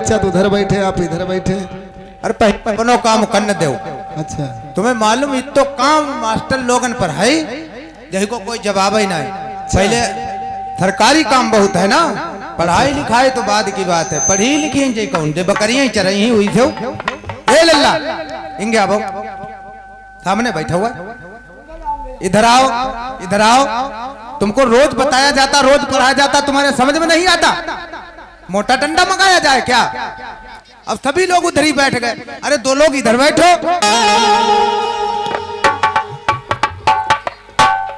बच्चा तो उधर बैठे, आप इधर बैठे। अरे पहले काम करने दो। अच्छा, तुम्हें मालूम इत तो काम मास्टर लोगन पर है, जही को कोई जवाब ही नहीं। पहले सरकारी काम बहुत है ना, पढ़ाई लिखाई तो बाद की बात है। पढ़ी लिखी जी कौन दे बकरियां ही चरही ही हुई थे। ए लल्ला इंगे आओ, सामने बैठा हुआ, इधर आओ, इधर आओ। तुमको रोज बताया जाता, रोज पढ़ाया जाता, तुम्हारे समझ में नहीं आता। मोटा डंडा मंगाया जाए क्या? अब सभी लोग उधर ही बैठ गए। अरे दो लोग इधर बैठो।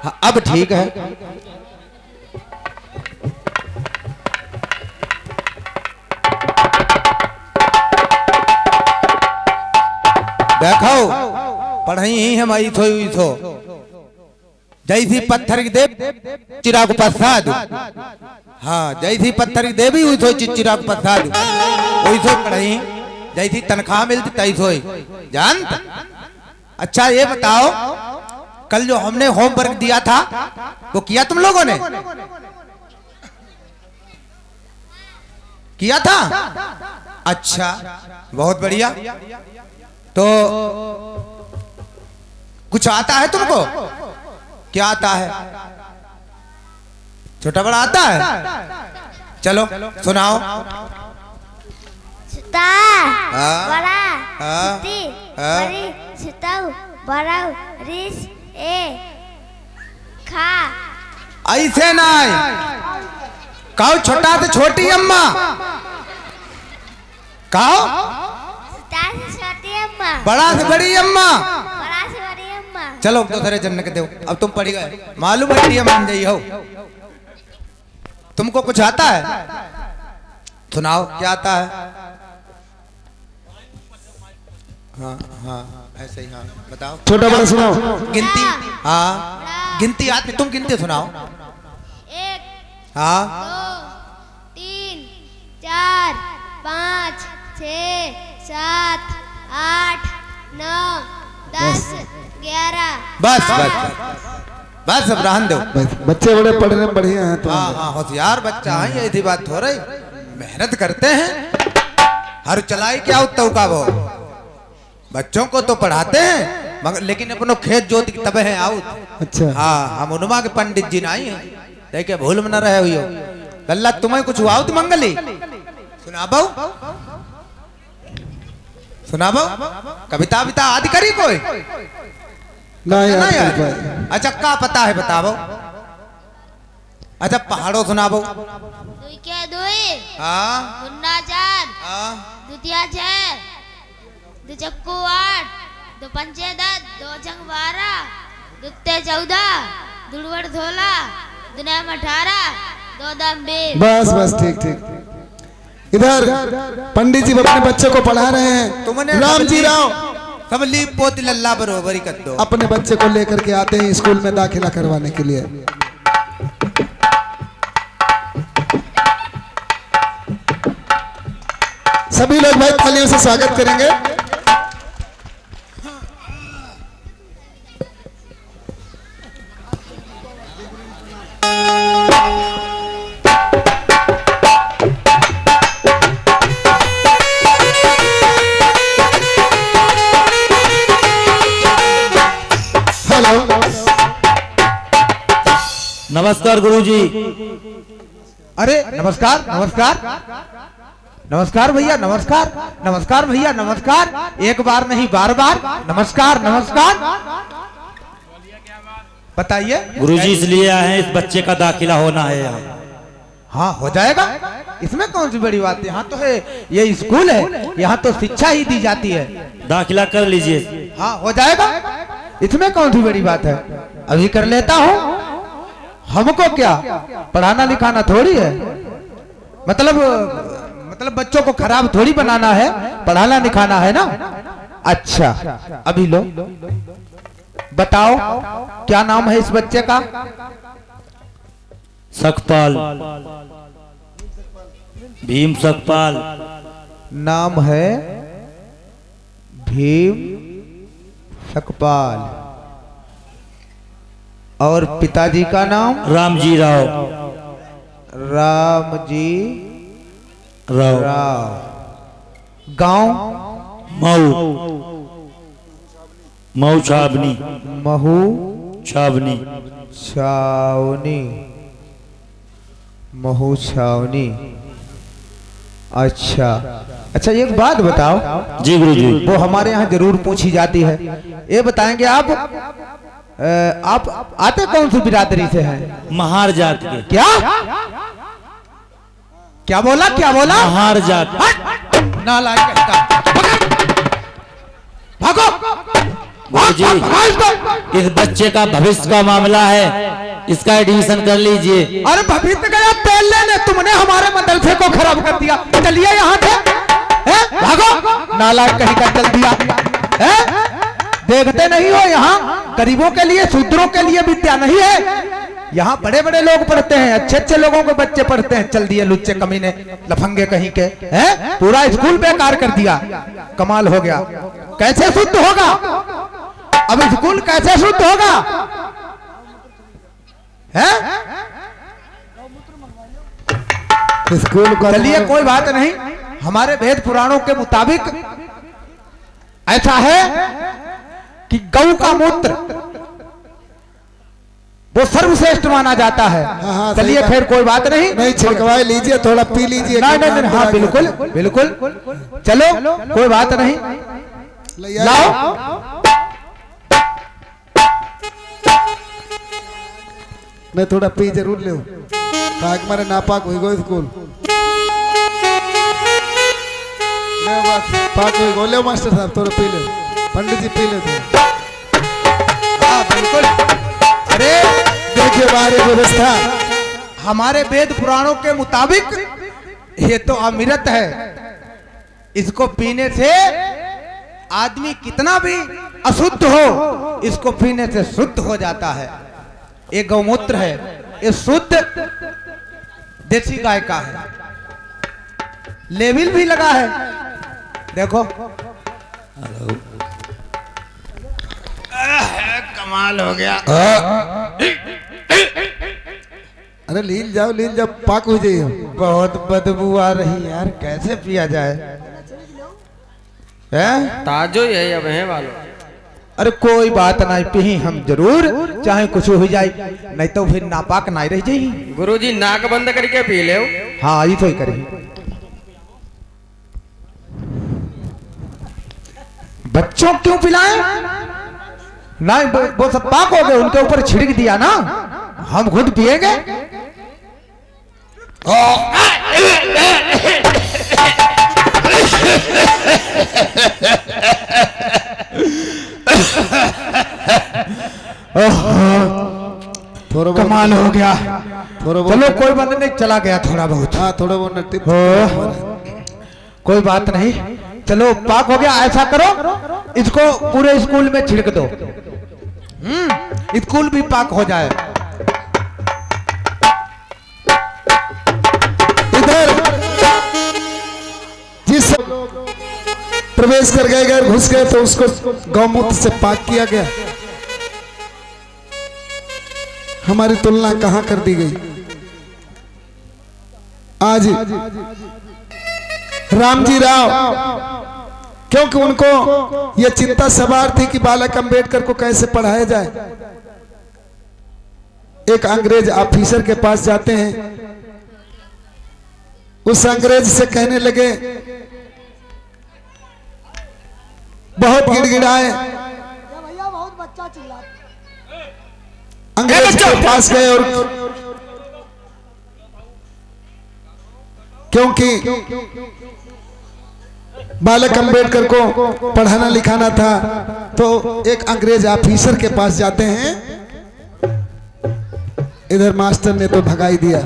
हाँ, अब ठीक है। देखो पढ़ाई ही हमारी थोई हुई थो, जैसी पत्थर की देव चिराग प्रसाद। हाँ, जैसी पत्थर की देवी हुई थो चिराग प्रसाद, वही थो पढ़ाई। जैसी तनख्वाह मिलती तैसी हुई जान। अच्छा ये बताओ, कल जो हमने होमवर्क दिया था वो किया तुम लोगों ने? किया था? अच्छा बहुत बढ़िया। तो कुछ आता है तुमको? क्या आता है? छोटा बड़ा आता है? चलो सुनाओ। छोटा बड़ा छोटी बड़ी छोटाऊ बड़ाऊ रिस ए खा। ऐसे नहीं कहो, छोटा से छोटी अम्मा कहो, छोटा से छोटी अम्मा, बड़ा से बड़ी अम्मा। बड़ा से बड़ी अम्मा। चलो दूसरे जन्म के दो। अब तुम पढ़ी गए, मालूम है मान जाइए हो। तुमको कुछ आता है? सुनाओ क्या आता है? हाँ हाँ ऐसे ही। हाँ बताओ, छोटा बड़ा सुनाओ। गिनती। हाँ गिनती आती, तुम गिनती सुनाओ। 1 हाँ 2 3 4 5 6 7 8 9 10 11। बस बस बस, अब रहन दो। बच्चे बड़े पढ़ने में बढ़िया हैं तो। हाँ हाँ होशियार बच्चा है, ये ऐसी बात हो रही। मेहनत करते हैं, हर चलाई क्या उत्तव का वो। बच्चों को तो पढ़ाते हैं मगर, लेकिन अपनो खेत जोत की तबे है आउट। अच्छा, हाँ हम उनमा के पंडित जी नहीं है, देखे भूल में न रहे हुई हो। लल्ला तुम्हें कुछ हुआ तो मंगली सुना बहु, सुना बहु। कविता विता आदि करी कोई नहीं यार? अच्छा क्या पता है बताओ। अच्छा पहाड़ों सुनाबो। दुई के दुई हाँ गुन्ना 4 हाँ दुतिया 6 दो चक्कू 8 दो पंचे 10 दो चंग 12 दुत्ते 14 दुड़वड़ 16 दुनिया 18 दो दम 20। बस बस ठीक ठीक। इधर पंडित जी अपने बच्चे को पढ़ा रहे हैं। तुमने राम जी राव सब ली पोती लल्ला बरोबरी कर दो। अपने बच्चे को लेकर के आते हैं स्कूल में दाखिला करवाने के लिए। सभी लोग भाई तालियों से स्वागत करेंगे। नमस्कार गुरुजी। अरे नमस्कार नमस्कार नमस्कार भैया, नमस्कार नमस्कार भैया, नमस्कार। एक बार नहीं बार बार नमस्कार नमस्कार। बताइए गुरुजी इसलिए आए हैं, इस बच्चे का दाखिला होना है यहाँ। हाँ हो जाएगा, इसमें कौन सी बड़ी बात है। यहाँ तो है, ये स्कूल है, यहाँ तो शिक्षा ही दी जाती है। दाखिला कर लीजिए। हाँ हो जाएगा, इसमें कौन सी बड़ी बात है। अभी कर लेता हूँ। हमको क्या पढ़ाना लिखाना थोड़ी है, मतलब बच्चों को खराब थोड़ी बनाना है, पढ़ाना लिखाना है ना। अच्छा अभी लो बताओ क्या नाम है इस बच्चे का? सकपाल, भीम सकपाल नाम है भीम सकपाल। और पिताजी का नाम? रामजी राव। रामजी राव। राव। गांव मऊ मऊ छावनी महू छावनी छावनी महू छावनी। अच्छा अच्छा, एक बात बताओ, जी गुरु जी। वो हमारे यहाँ जरूर पूछी जाती है, ये बताएंगे आप आते कौन सी बिरादरी से हैं? महार जात के। क्या क्या बोला, क्या बोला? महार जात। नालायक भागो गुरु जी, इस बच्चे का भविष्य का मामला है, इसका एडमिशन कर लीजिए। अरे भविष्य गया तेल लेने, तुमने हमारे मदरसे को खराब कर दिया। चलिए यहाँ से, भागो नालायक कहीं का चल दिया है? देखते नहीं हो यहाँ गरीबों के लिए, शूद्रों के लिए विद्या नहीं है। यहाँ बड़े बड़े लोग पढ़ते हैं, अच्छे अच्छे लोगों के बच्चे पढ़ते हैं। चल दिए लुच्चे कमीने, लफंगे कहीं के हैं, पूरा स्कूल बेकार कर दिया। कमाल हो गया। कैसे शुद्ध होगा अब स्कूल, कैसे शुद्ध होगा? है स्कूल को चलिए कोई बात नहीं, हमारे वेद पुराणों के मुताबिक ऐसा है कि गौ का मूत्र वो सर्वश्रेष्ठ माना जाता है। हाँ, चलिए फिर कोई बात नहीं, नहीं छिड़कवाए लीजिए, थोड़ा पी लीजिए। नहीं नहीं नहीं, हाँ बिल्कुल बिल्कुल, चलो कोई बात नहीं, लाओ। नहीं थोड़ा पी जरूर ले, पाक मारे नापाक हो गो स्कूल। ले बस पाक हो गो, ले मास्टर साहब थोड़ा पी ले, पंडित जी पी ले तो। हाँ बिल्कुल। अरे देखिए बाहर व्यवस्था, हमारे वेद पुराणों के मुताबिक ये तो अमृत है, इसको पीने से आदमी कितना भी अशुद्ध हो, इसको पीने से शुद्ध हो जाता है। ये गौमूत्र है, ये शुद्ध देसी गाय का है, लेबिल भी लगा है, देखो। कमाल हो गया। अरे लील जाओ पाक हो जाइए। बहुत बदबू आ रही यार, कैसे पिया जाए? है ताजो यही अब है वालों। अरे कोई बात नहीं, पी हम जरूर, चाहे कुछ हो जाए, नहीं तो फिर नापाक नहीं रह जाएगी। गुरुजी नाक बंद करके पी ले। हाँ ये तो ही करेगी। बच्चों क्यों पिलाएं? नहीं वो सब पाक हो गए, उनके ऊपर छिड़क दिया ना, हम खुद पिएंगे। थोड़ा कमाल हो गया। थोड़ा चलो कोई बात नहीं, चला गया थोड़ा बहुत। हाँ थोड़ा बहुत नट्टी, कोई बात नहीं, चलो पाक हो गया। ऐसा करो, इसको पूरे स्कूल में छिड़क दो, स्कूल भी पाक हो जाए। इधर जिस प्रवेश कर गए, घर घुस गए तो उसको गौमूत्र से पाक किया गया। हमारी तुलना कहां कर दी गई? आज राम जी राव, क्योंकि उनको यह चिंता सवार थी कि बालक अंबेडकर को कैसे पढ़ाया जाए। एक अंग्रेज ऑफिसर के पास जाते हैं, उस अंग्रेज से कहने लगे, बहुत गिड़गिड़ाए, अंग्रेज के पास गए और क्योंकि बालक अंबेडकर को पढ़ाना लिखाना था, तो एक अंग्रेज ऑफिसर के पास जाते हैं। इधर मास्टर ने तो भगाई दिया।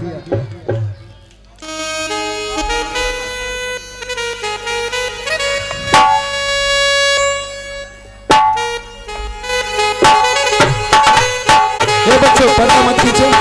ये बच्चों पर्दा मत खींचो।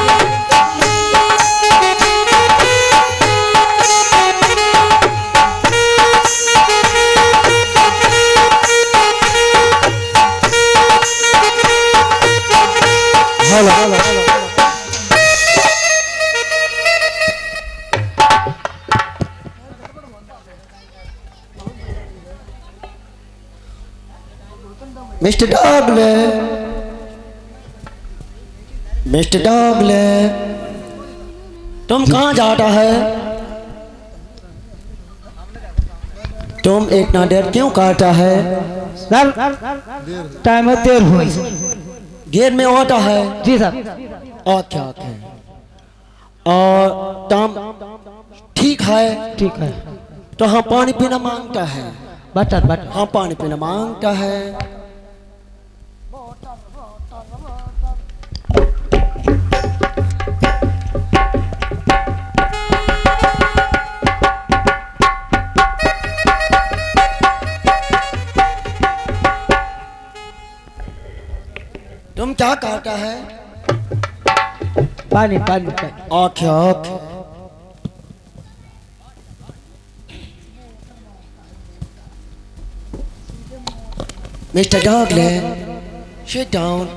मिस्टर डॉगले, मिस्टर डॉगले, तुम कहाँ जाता है? तुम इतना देर क्यों काटा है? सर टाइम है, देर हुई। देर में होता है? जी सर। Okay okay. और तुम ठीक है? ठीक है। तो हाँ पानी पीना मांगता है। बटर हाँ पानी पीना मांगता है। तुम क्या कहता है? पानी पानी। Okay okay. Mr. Dogland, sit down.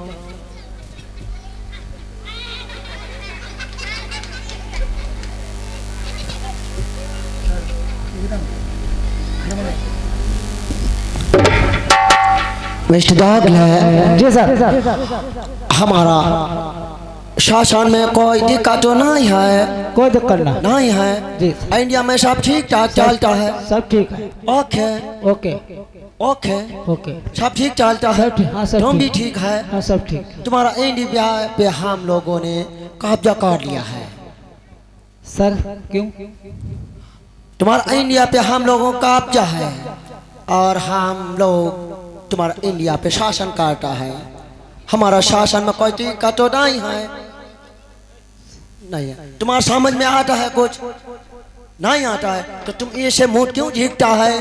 Mister Dogland, जी सर। हमारा शासन में कोई दिक्कत तो नहीं है? कोई दिक्कत नहीं है जी। इंडिया में सब ठीक ठाक चलता है? सब ठीक है। Okay okay okay. ओके। सब ठीक चलता है? सब ठीक। हाँ सब तुम भी ठीक। ठीक है? हाँ सब ठीक है। तुम्हारा इंडिया पे हम लोगों ने कब्जा कर लिया है। सर क्यों? तुम्हारा इंडिया पे हम लोगों का कब्जा है और हम लोग तुम्हारा इंडिया पे शासन करता है। हमारा शासन में कोई दिक्कत तो नहीं है? नहीं है। तुम्हारा समझ में आता है कुछ? नहीं आता है तो तुम ऐसे मुंह क्यों झीकता है?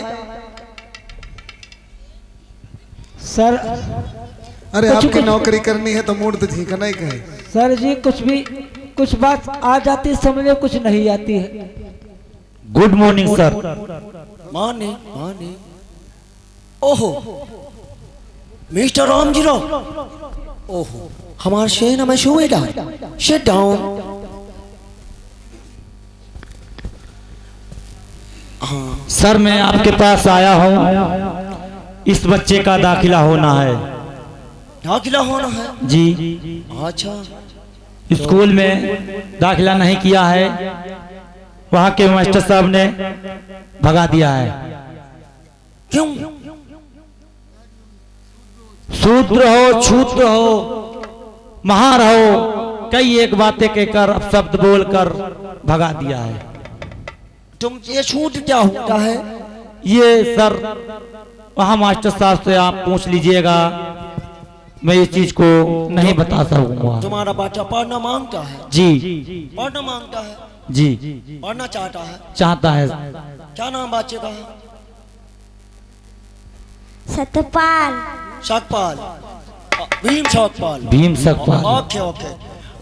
सर अरे कुछ- आपकी नौकरी करनी है तो मूड तो झींकना ही कहे। सर जी कुछ बात आ जाती है समझ में, कुछ नहीं आती है। Good morning sir. Morning morning. ओहो मिस्टर रामजीराव, ओहो हमारे सेना में सूबेदार, सिट डाउन। हाँ सर मैं आपके पास आया हूँ, इस बच्चे का दाखिला होना है। दाखिला होना है? जी। अच्छा। स्कूल में दाखिला नहीं किया है, वहाँ के मास्टर साहब ने भगा दिया है। क्यों? शूद्र हो, क्षूद्र हो, महार हो, कई एक बातें कहकर शब्द बोलकर भगा दिया है। तुम ये छूट क्या होता है? ये सर वहाँ मास्टर साहब से आप पूछ लीजिएगा, मैं इस चीज को नहीं बता सकूंगा। तुम्हारा बच्चा पढ़ना मांगता है? जी। पढ़ना मांगता है? जी। पढ़ना चाहता है? चाहता है। क्या नाम बच्चे का? Satpal. Shakpal, Bhim Shakpal. Bhim Sakpal. Okay okay.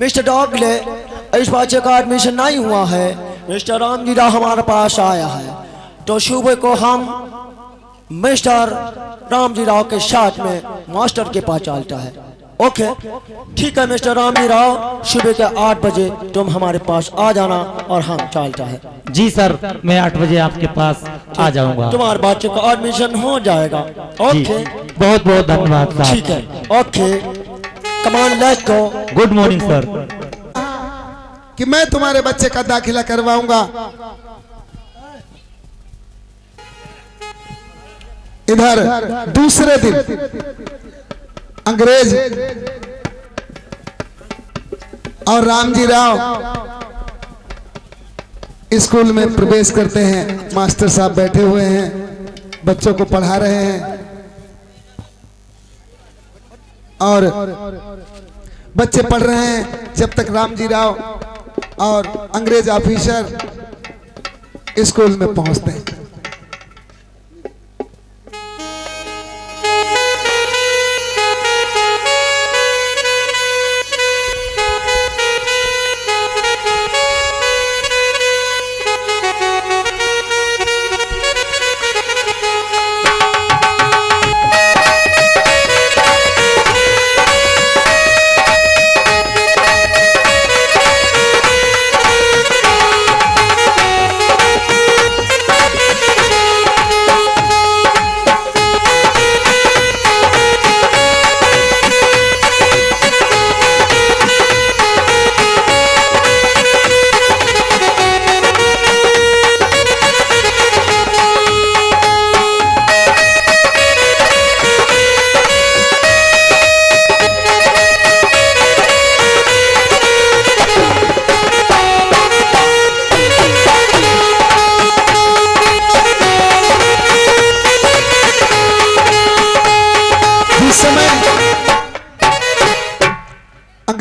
Mister डॉगले, इस बच्चे का एडमिशन नहीं हुआ है। मिस्टर रामजीरा हमारे पास आया है तो सुबह को हम मिस्टर रामजीराव के साथ में मास्टर के पास चलता है। ओके ठीक है मिस्टर रामजीराव, सुबह के 8 बजे तुम हमारे पास आ जाना और हम चलता है। जी सर, मैं 8 बजे आपके पास आ जाऊंगा। तुम्हारे बच्चे का एडमिशन हो जाएगा। ओके बहुत बहुत धन्यवाद साहब। ठीक है। Okay come on let's go. Good morning sir. कि मैं तुम्हारे बच्चे का दाखिला करवाऊंगा। इधर दूसरे दिन अंग्रेज और रामजी राव स्कूल में प्रवेश करते हैं। मास्टर साहब बैठे हुए हैं, बच्चों को पढ़ा रहे हैं और बच्चे पढ़ रहे हैं जब तक रामजी राव और अंग्रेज ऑफिसर स्कूल में पहुंचते हैं।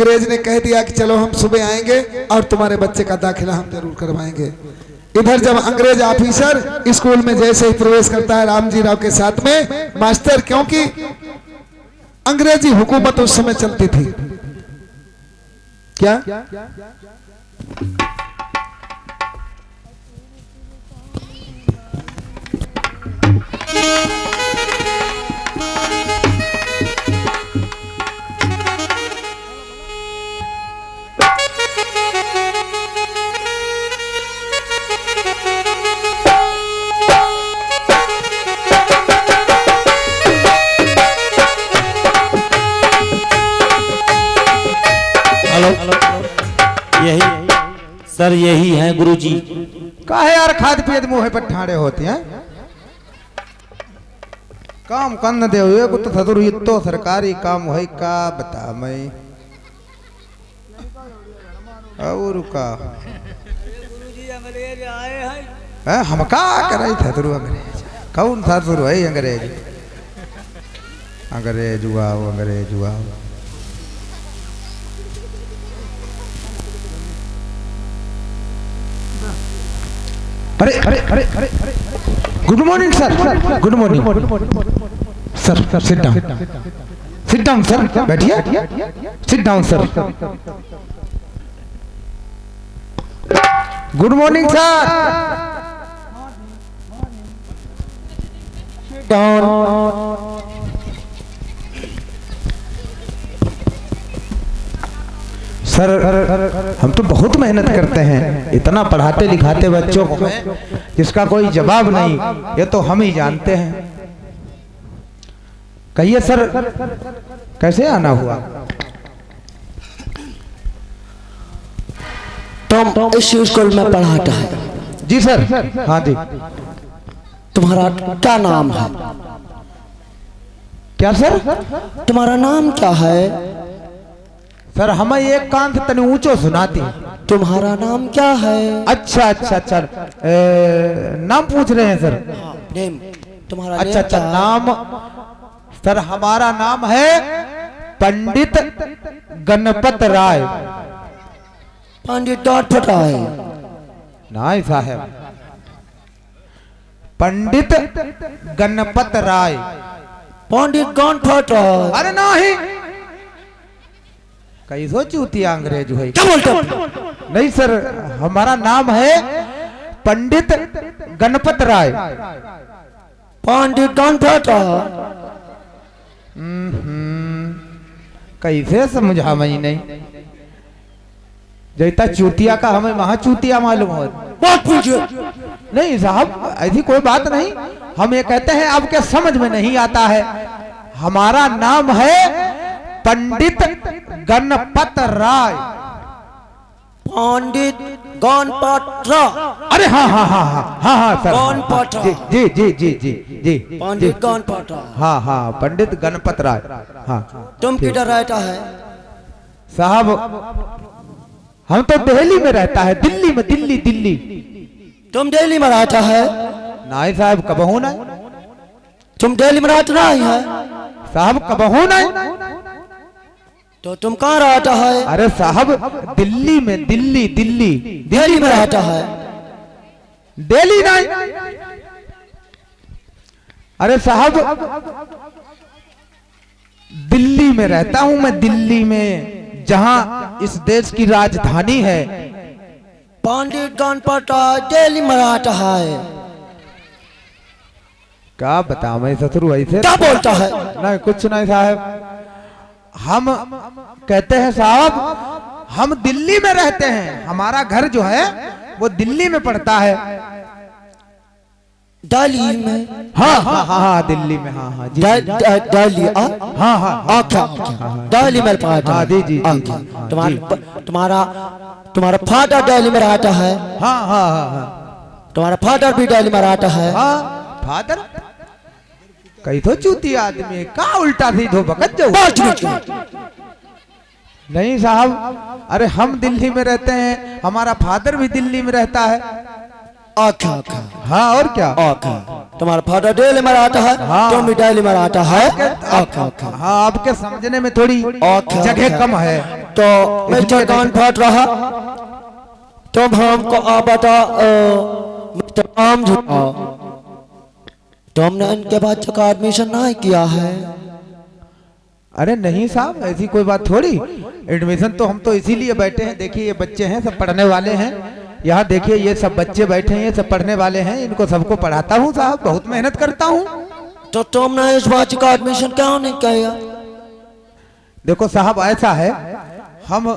अंग्रेज ने कह दिया कि चलो हम सुबह आएंगे और तुम्हारे बच्चे का दाखिला हम जरूर करवाएंगे। इधर जब अंग्रेज ऑफिसर स्कूल में जैसे ही प्रवेश करता है रामजी राव के साथ में मास्टर, क्योंकि अंग्रेजी हुकूमत उस समय चलती थी क्या, यही सर, यही है गुरुजी। काहे यार खाद पियत मुंह पर ठाड़े होते हैं, काम कन्न दे हुए कुछ थदुर तो सरकारी काम है का बता मैं और का हम का करे थदुर अंग्रेज कौन थदुर है अंग्रेज अंग्रेज हुआ अंग्रेज हुआ। अरे अरे अरे अरे good morning sir, good morning sir, sit down sir, बैठिए, sit down sir, good morning sir, down. Sir हम तो बहुत मेहनत करते हैं, इतना पढ़ाते लिखाते बच्चों को जिसका कोई जवाब नहीं, ये तो हम ही जानते हैं। कहिए सर कैसे आना हुआ? तुम इस स्कूल में पढ़ाता है? जी सर, हाँ जी। तुम्हारा क्या नाम है? क्या सर? तुम्हारा नाम क्या है? सर हमें एक कान से तनी ऊंचो सुनाती। तुम्हारा नाम क्या है? अच्छा अच्छा अच्छा, नाम पूछ रहे हैं सर? नेम, तुम्हारा अच्छा अच्छा नाम सर, हमारा नाम है पंडित गणपत राय। पंडित गणपत राय? नहीं साहब, पंडित गणपत राय। पंडित गणपत राय? अरे नहीं, कई सोची होती अंग्रेज हुई। क्या बोलते हो? नहीं सर, हमारा नाम है पंडित गणपत राय। पंडित गणपत राय? कैसे समझा मैं नहीं, जैता चूतिया का हमें वहां चूतिया मालूम हो। बात पूछिए। नहीं साहब ऐसी कोई बात नहीं, हम ये कहते हैं आपके समझ में नहीं आता है। हमारा नाम है पंडित गणपत राय। पंडित गणपत राय? अरे हाँ हाँ हाँ हाँ हाँ हाँ सर, गणपत राय? जी जी जी जी जी, पंडित गणपत राय? हाँ हाँ पंडित गणपत राय। हाँ तुम किधर रहता है? साहब हम तो दिल्ली में रहता है, दिल्ली में, दिल्ली दिल्ली। तुम दिल्ली में रहता है? नहीं साहब कबहू नहीं। तुम दिल्ली में रहता नहीं है? साहब कबहू नहीं। तो तुम कहाँ रहता है? अरे साहब दिल्ली में, दिल्ली दिल्ली दिल्ली में रहता है? दिल्ली नहीं। अरे साहब दिल्ली में रहता हूं मैं, दिल्ली में, जहां इस देश की राजधानी है। पंडित गणपत राय दिल्ली में रहता है? क्या बता मैं ससुर ऐसे क्या बोलता है? नहीं कुछ नहीं साहब, हम कहते हैं साहब हम दिल्ली में रहते हैं, हमारा घर जो है वो दिल्ली में पड़ता है। दिल्ली में? हाँ हाँ हाँ हाँ दिल्ली में, हाँ हाँ जी दिल्ली? हाँ हाँ अच्छा, दिल्ली में रहता हाँ है? जी जी जी, तुम्हारा फादर दिल्ली में रहता है? हाँ हाँ हाँ हाँ तुम्हारा फादर भी दिल्ली में रहता है? हाँ फादर कई तो चूती आदमी का उल्टा सीधो बकत जाओ। नहीं साहब, अरे हम दिल्ली में रहते हैं, हमारा फादर भी दिल्ली में रहता है। अच्छा अच्छा, हाँ और क्या। अच्छा, तुम्हारा फादर दिल्ली में रहता है? हाँ। तुम भी दिल्ली में रहता है? अच्छा अच्छा, हाँ आपके समझने में थोड़ी अच्छा, जगह अच्छा। कम है। तो मिस्टर कान फाट रहा, तुम हमको आप बता मिस्टर राम जी तुमने इनके बच्चों का एडमिशन नहीं किया है? अरे नहीं साहब, ऐसी कोई बात थोड़ी। एडमिशन तो हम तो इसीलिए बैठे हैं, देखिए ये बच्चे हैं सब पढ़ने वाले हैं, यहाँ देखिए ये सब बच्चे बैठे हैं, ये सब पढ़ने वाले हैं, इनको सबको पढ़ाता हूँ साहब, बहुत मेहनत करता हूँ। तो तुमने इस बच्चे का एडमिशन क्यों नहीं किया? देखो साहब ऐसा है, हम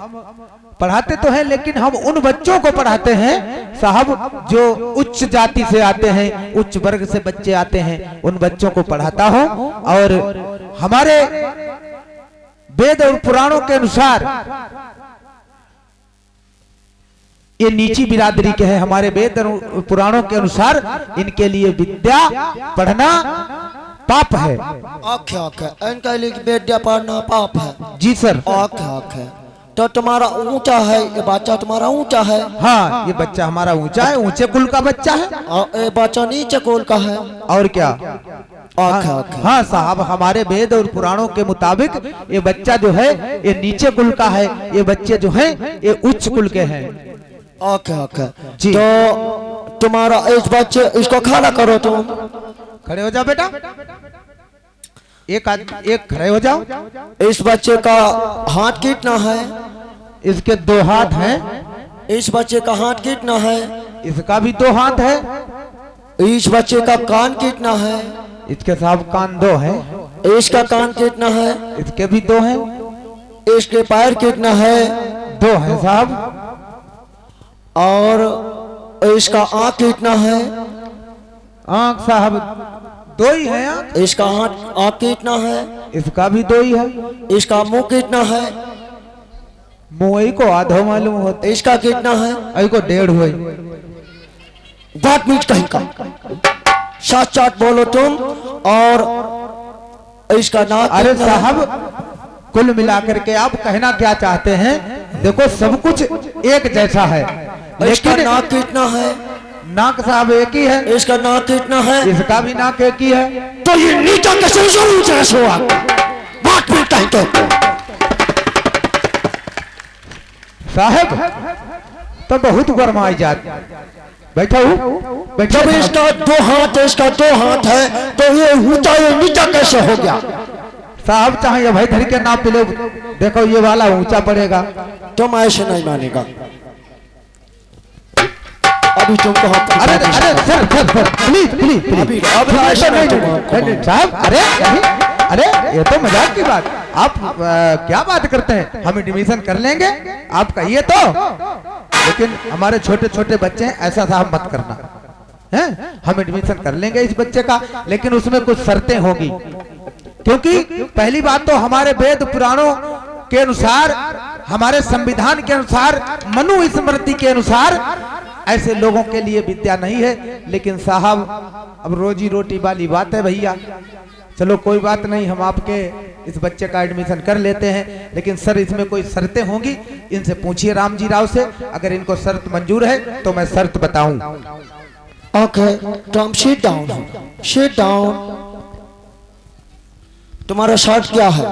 पढ़ाते तो हैं लेकिन हम उन बच्चों को पढ़ाते हैं साहब जो उच्च जाति से आते हैं, उच्च वर्ग से बच्चे आते हैं, उन बच्चों को पढ़ाता हूँ। और हमारे वेद और पुराणों के अनुसार ये नीची बिरादरी के हैं, हमारे वेद और पुराणों के अनुसार इनके लिए विद्या पढ़ना पाप है। ओके ओके, इनके लिए विद्या पढ़ना पाप है? जी सर। ओके ओके, तो तुम्हारा ऊंचा है, ये बच्चा तुम्हारा ऊंचा है? हाँ, ये बच्चा हमारा ऊंचा है, ऊंचे कुल का बच्चा है। और ये बच्चा नीचे कुल का है? और क्या? Okay okay. हाँ साहब, हमारे वेद और पुराणों के मुताबिक ये बच्चा जो है ये नीचे कुल का है, ये बच्चे जो हैं ये उच्च कुल के हैं। ओके ओके जी। तो तुम्हारा इस बच्चे, इसको खड़ा करो तुम। खड़े हो जाओ बेटा, एक खड़े हो जाओ। इस बच्चे का हाथ कितना है? इसके 2 हाथ हैं। इस बच्चे का हाथ कितना है? इसका भी 2 हाथ है। इस बच्चे का कान कितना है? इसके साहब कान 2 है। इसका कान कितना है? इसके भी 2 हैं। इसके पैर कितना है? 2 है साहब। और इसका आँख कितना है? आँख साहब 2 ही है। आँख इसका आँख कितना है? इसका भी 2 ही है। इसका मुंह कितना है? मुंह को आधो मालूम होता, इसका कितना है? आई को 1.5 हुई। बात मीट कहीं का, साथ साथ बोलो तुम। और इसका नाक? अरे साहब, कुल मिलाकर के आप कहना क्या चाहते हैं? देखो सब कुछ एक जैसा है, इसका लेकिन नाक कितना है? नाक साहब एक ही है। इसका नाक कितना है? इसका भी नाक एक ही है। तो ये नीचा कैसे हुआ? बात मीट कहीं तो साहब तो बहुत गरमाई जात। बैठो बैठो। जब इसका 2 हाथ है, इसका 2 हाथ है, तो ये ऊंचा ये नीचा कैसे हो गया? साहब चाहे भाई धर के नाप लो, देखो ये वाला ऊंचा पड़ेगा। तुम ऐसे नहीं मानेगा। अभी तुमको अरे सर प्लीज अभी ऐसा नहीं साहब। अरे ये तो मजाक की बात। आप क्या बात करते हैं? हम एडमिशन कर लेंगे, आप कहिए तो। लेकिन हमारे छोटे छोटे बच्चे हैं, ऐसा साहब मत करना है। हम एडमिशन कर लेंगे इस बच्चे का, लेकिन उसमें कुछ शर्तें होगी। क्योंकि पहली बात तो हमारे वेद पुराणों के अनुसार, हमारे संविधान के अनुसार, मनु स्मृति के अनुसार ऐसे लोगों के लिए विद्या नहीं है। लेकिन साहब अब रोजी रोटी वाली बात है भैया। चलो कोई बात नहीं, हम आपके इस बच्चे का एडमिशन कर लेते हैं, लेकिन सर इसमें कोई शर्तें होंगी, इनसे पूछिए राम जी राव से। अगर इनको शर्त मंजूर है तो मैं शर्त बताऊं। Okay, Tom sit down, sit down. तुम्हारा शर्ट क्या है?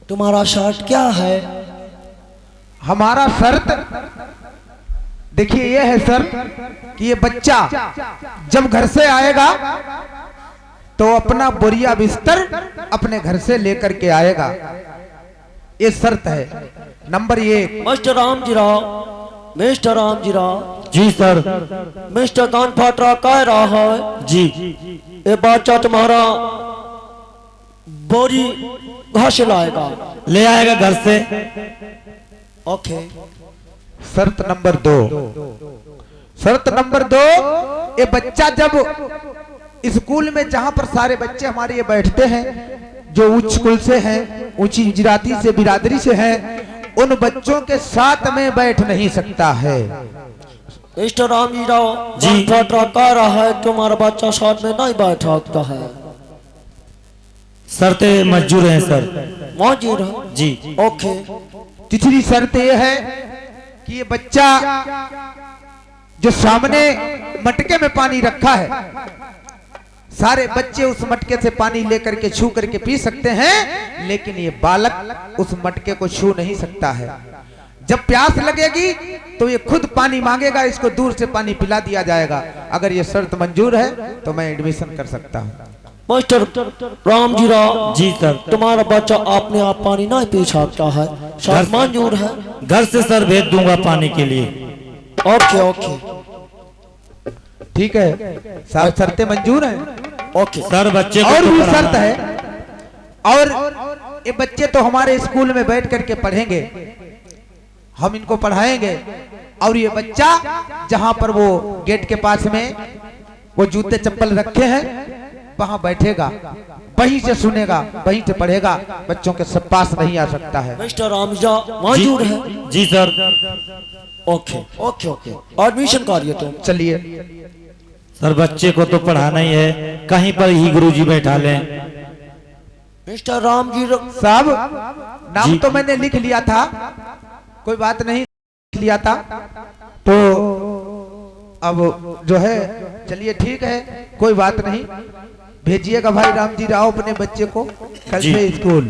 तुम्हारा शर्ट क्या है? हमारा शर्त देखिए ये है सर कि ये बच्चा जब घर से आएगा तो अपना बोरिया बिस्तर अपने घर से लेकर के आएगा, ये शर्त है। Number 1। Mister Ram ji Rao, mister Ram ji Rao. जी सर। मिस्टर कान फाटरा कह रहा है जी। ये बच्चा तुम्हारा बोरी घर से लाएगा? ले आएगा घर से। ओके। शर्त नंबर 2। शर्त नंबर 2, ये बच्चा जब स्कूल में जहां पर सारे बच्चे हमारे ये बैठते हैं जो उच्च कुल से हैं, ऊंची जाति से बिरादरी से हैं, उन बच्चों के साथ में बैठ नहीं सकता है। मिस्टर राम जी राव जी फाटरा कह रहा है तुम्हारा बच्चा साथ में नहीं बैठ सकता है। शर्तें मंजूर हैं सर। मंजूर है जी। ओके। तीसरी शर्त यह है कि ये बच्चा जो सामने मटके में पानी रखा है, सारे बच्चे उस मटके से पानी लेकर के छू करके पी सकते हैं, लेकिन ये बालक उस मटके को छू नहीं सकता है। जब प्यास लगेगी तो ये खुद पानी मांगेगा, इसको दूर से पानी पिला दिया जाएगा। अगर ये शर्त मंजूर है तो मैं एडमिशन कर सकता हूँ। मास्टर राम जी राव जी सर। तुम्हारा बच्चा अपने आप पानी नहीं पी सकता है, शर्त मंजूर है? घर से सर भेज दूंगा पानी के लिए। ओके ओके ठीक है साहब, शर्तें मंजूर हैं। ओके सर बच्चे को और तो भी पढ़ाना शर्त है, और ये बच्चे तो हमारे स्कूल में बैठ करके पढ़ेंगे, हम इनको पढ़ाएंगे। और ये बच्चा जहां पर वो गेट के पास में वो जूते चप्पल रखे हैं वहां बैठेगा, वहीं से सुनेगा, वहीं से पढ़ेगा। बच्चों के सब पास नहीं आ सकता है। मिस्टर रामजा मंजूर है? जी sir. Okay okay okay admission करिए तुम। चलिए सर बच्चे को तो पढ़ाना ही है, कहीं पर ही गुरुजी बैठा लें। मिस्टर राम जी साहब, नाम जी। तो मैंने लिख लिया था, कोई बात नहीं, लिख लिया था तो अब जो है चलिए ठीक है, कोई बात नहीं। भेजिएगा भाई राम जी राव अपने बच्चे को कल जी। से स्कूल।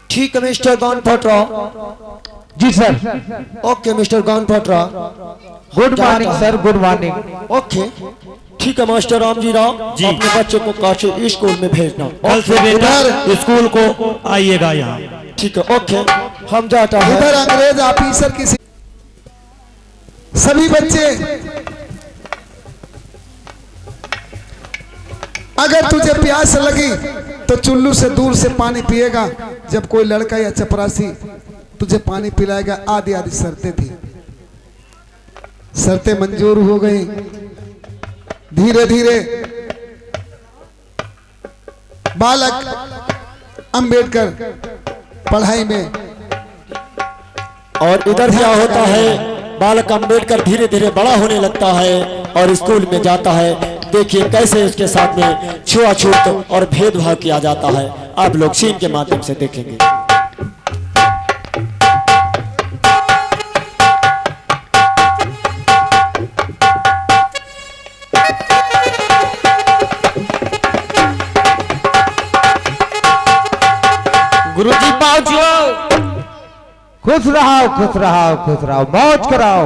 ठीक है मिस्टर गणपत राव। जी sir. Okay mister Ganpat Rao. Good morning sir, good morning. Okay ठीक है मास्टर राम जी राव, जी। अपने बच्चे को काशी स्कूल में भेजना। कल से बेटा स्कूल को आइएगा यहाँ। ठीक है ओके हम जाता है। इधर अंग्रेज ऑफिसर की सभी बच्चे, अगर तुझे प्यास लगी तो चुल्लू से दूर से पानी पिएगा। जब कोई लड़का या चपरासी तुझे पानी पिलाएगा, आदि आदि शर्तें थी, शर्तें मंजूर हो गई। धीरे धीरे बालक अंबेडकर पढ़ाई में, और इधर क्या होता है, बालक अम्बेडकर धीरे धीरे बड़ा होने लगता है और स्कूल में जाता है। देखिए कैसे उसके साथ में छुआछूत और भेदभाव किया जाता है। आप लोग सीन के माध्यम से देखेंगे। गुरुजी पहुंचो। खुश रहो, खुश रहो, खुश रहो, मौज कराओ।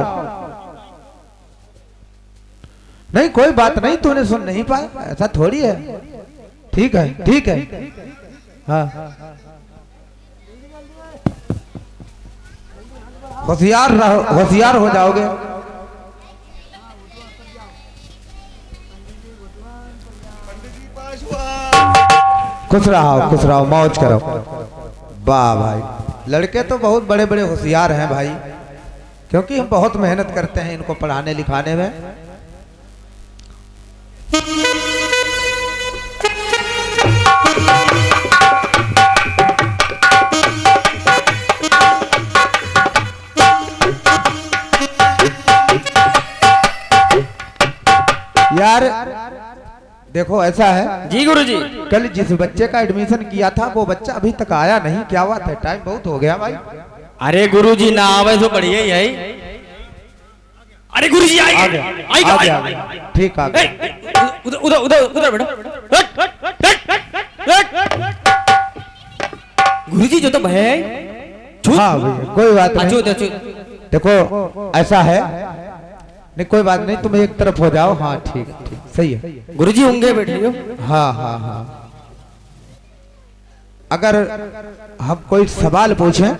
नहीं कोई बात नहीं, तूने सुन नहीं पाया, ऐसा थोड़ी है। ठीक है ठीक है, हाँ होशियार रहो, होशियार हो जाओगे। खुश रहो, मौज करो। वाह भाई, लड़के तो बहुत बड़े बड़े होशियार हैं भाई, क्योंकि हम बहुत मेहनत करते हैं इनको पढ़ाने लिखाने में। यार देखो ऐसा है जी गुरुजी। कल जिस बच्चे का एडमिशन किया था वो बच्चा अभी तक आया नहीं, क्या बात है? टाइम बहुत हो गया भाई। अरे गुरुजी ना आवे तो बढ़िया ही है। अरे गुरुजी आ आइए गया, आइए आ आइए गया, ठीक आ गया। उधर उधर उधर उधर बेटा। गुरुजी जो तो है हाँ भैया कोई बात नहीं। देखो ऐसा है, नहीं कोई बात नहीं, तुम एक तरफ हो जाओ। हाँ ठीक ठीक सही है। गुरुजी होंगे बैठे हो। हाँ हाँ हाँ, अगर हम कोई सवाल पूछें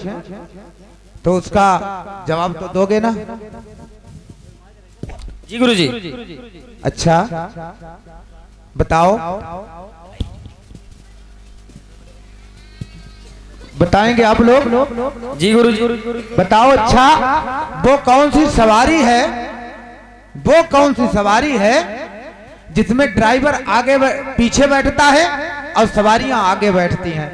तो उसका जवाब तो दोगे ना? जी गुरुजी। अच्छा बताओ, बताएंगे आप लोग? जी गुरुजी। बताओ। अच्छा वो कौन सी सवारी है, वो कौन सी सवारी है जिसमें ड्राइवर आगे पीछे बैठता है और सवारियां आगे बैठती हैं?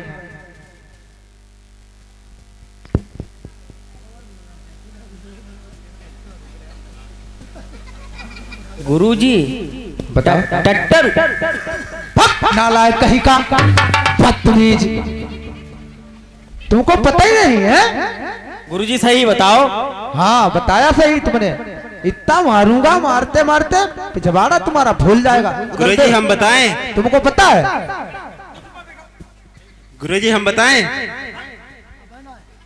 गुरुजी बताओ। ट्रैक्टर। नालायक कहीं का, बदतमीज, तुमको पता ही नहीं है? गुरुजी सही बताओ। हाँ बताया सही तुमने। इतना मारूंगा, मारते मारते पिछवाड़ा तुम्हारा भूल जाएगा। गुरुजी हम बताएं, तुमको पता है? गुरुजी हम बताएं।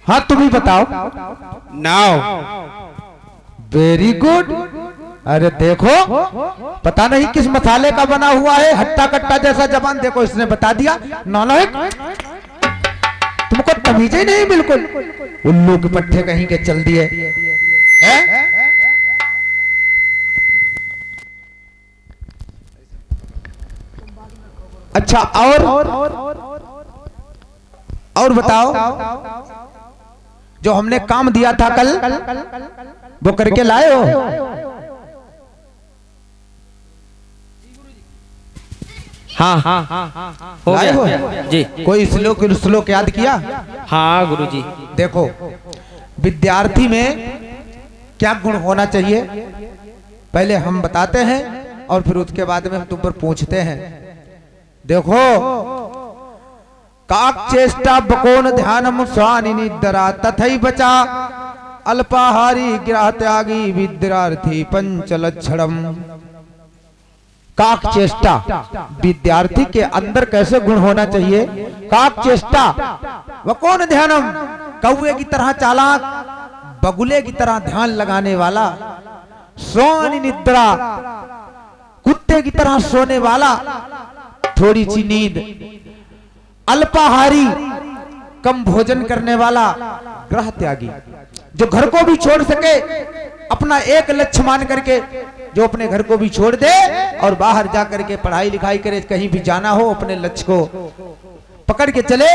हाँ तुम ही बताओ। नाव। Very good. अरे देखो, पता नहीं किस मसाले का बना हुआ है, हट्टा कट्टा जैसा जबान। देखो इसने बता दिया। नालायक, तुमको तमीज ही नहीं बिल्कुल। उल्लू के पट्टे कहीं के चल दिए हैं? अच्छा और बताओ, जो हमने काम दिया था कल वो करके लाए हो? हाँ हो लाए हो? गया जी। कोई श्लोक याद किया? हाँ गुरुजी। देखो, विद्यार्थी में क्या गुण होना चाहिए पहले हम बताते हैं और फिर उसके बाद में हम तुम पर पूछते हैं। देखो, काक चेष्टा बकोन ध्यानम स्वानि निद्रा तथई बचा अल्पाहारी गिरा त्यागी विद्यार्थी पंच लक्षणम। काक चेष्टा, विद्यार्थी के अंदर कैसे गुण होना चाहिए? काक चेष्टा वकोन ध्यानम, कौवे की तरह चालाक, बगुले की तरह ध्यान लगाने वाला, स्वानि निद्रा, कुत्ते की तरह सोने वाला, थोड़ी सी नींद, अल्पाहारी, कम भोजन करने वाला, ग्रह त्यागी, जो घर को भी छोड़ सके, अपना एक लक्ष्य मान करके, जो अपने घर को भी छोड़ दे और बाहर जा करके पढ़ाई लिखाई करे, कहीं भी जाना हो अपने लक्ष्य को पकड़ के चले,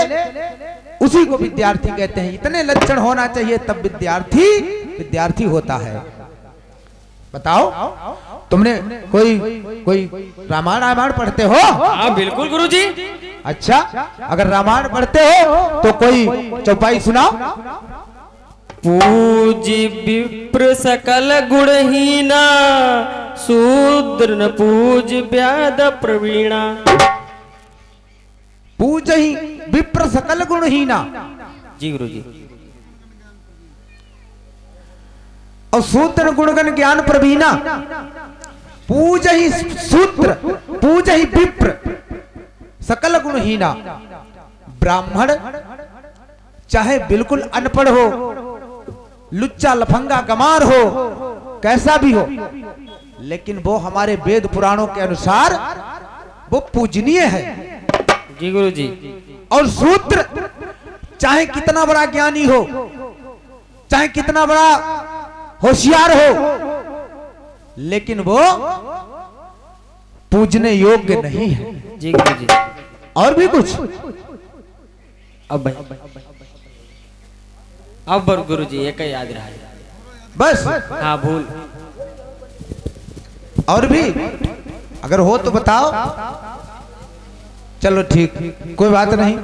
उसी को विद्यार्थी कहते हैं। इतने लक्षण होना चाहिए तब विद्यार्थी होता है। बताओ, तुमने कोई रामायण पढ़ते हो? हाँ बिल्कुल गुरुजी। अच्छा, अगर रामायण पढ़ते हो तो कोई चौपाई सुनाओ। पूज्य विप्र सकल गुणहीना, शूद्र न पूज व्याद प्रवीणा। पूज ही विप्र सकल गुणहीना। जी गुरुजी। और शूद्र गुणगण ज्ञान प्रवीणा। पूज ही शूद्र, पूज ही विप्र, सकल गुणहीना। ब्राह्मण चाहे बिल्कुल अनपढ़ हो, लुच्चा लफंगा गमार हो, कैसा भी हो, लेकिन वो हमारे वेद पुराणों के अनुसार वो पूजनीय है। जी गुरुजी। और शूद्र चाहे कितना बड़ा ज्ञानी हो, चाहे कितना बड़ा होशियार हो, लेकिन वो पूजने योग्य नहीं है। जी गुरुजी। और भी कुछ? अब गुरुजी एक ही याद रहा है बस? हाँ भूल। और भी अगर हो तो बताओ। चलो ठीक, कोई बात नहीं।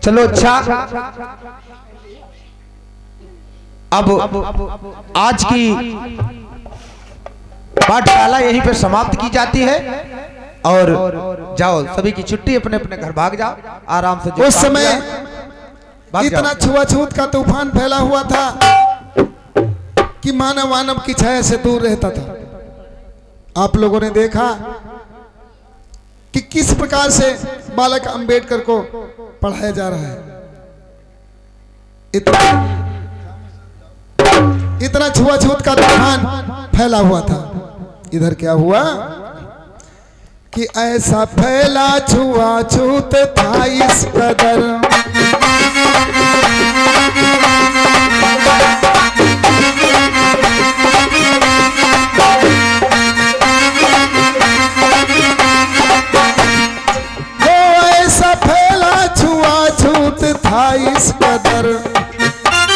चलो अच्छा, अब आज की पाठशाला यहीं पे समाप्त की जाती है और जाओ, सभी की छुट्टी, अपने अपने घर भाग जाओ आराम से। उस समय इतना छुआछूत का तूफान फैला हुआ था कि मानव की छाया से दूर रहता था। आप लोगों ने देखा कि किस प्रकार से बालक अंबेडकर को पढ़ाया जा रहा है। इतना छुआछूत का तूफान फैला हुआ था। इधर क्या हुआ कि ऐसा फैला छुआछूत था इस कदर, इस कदर,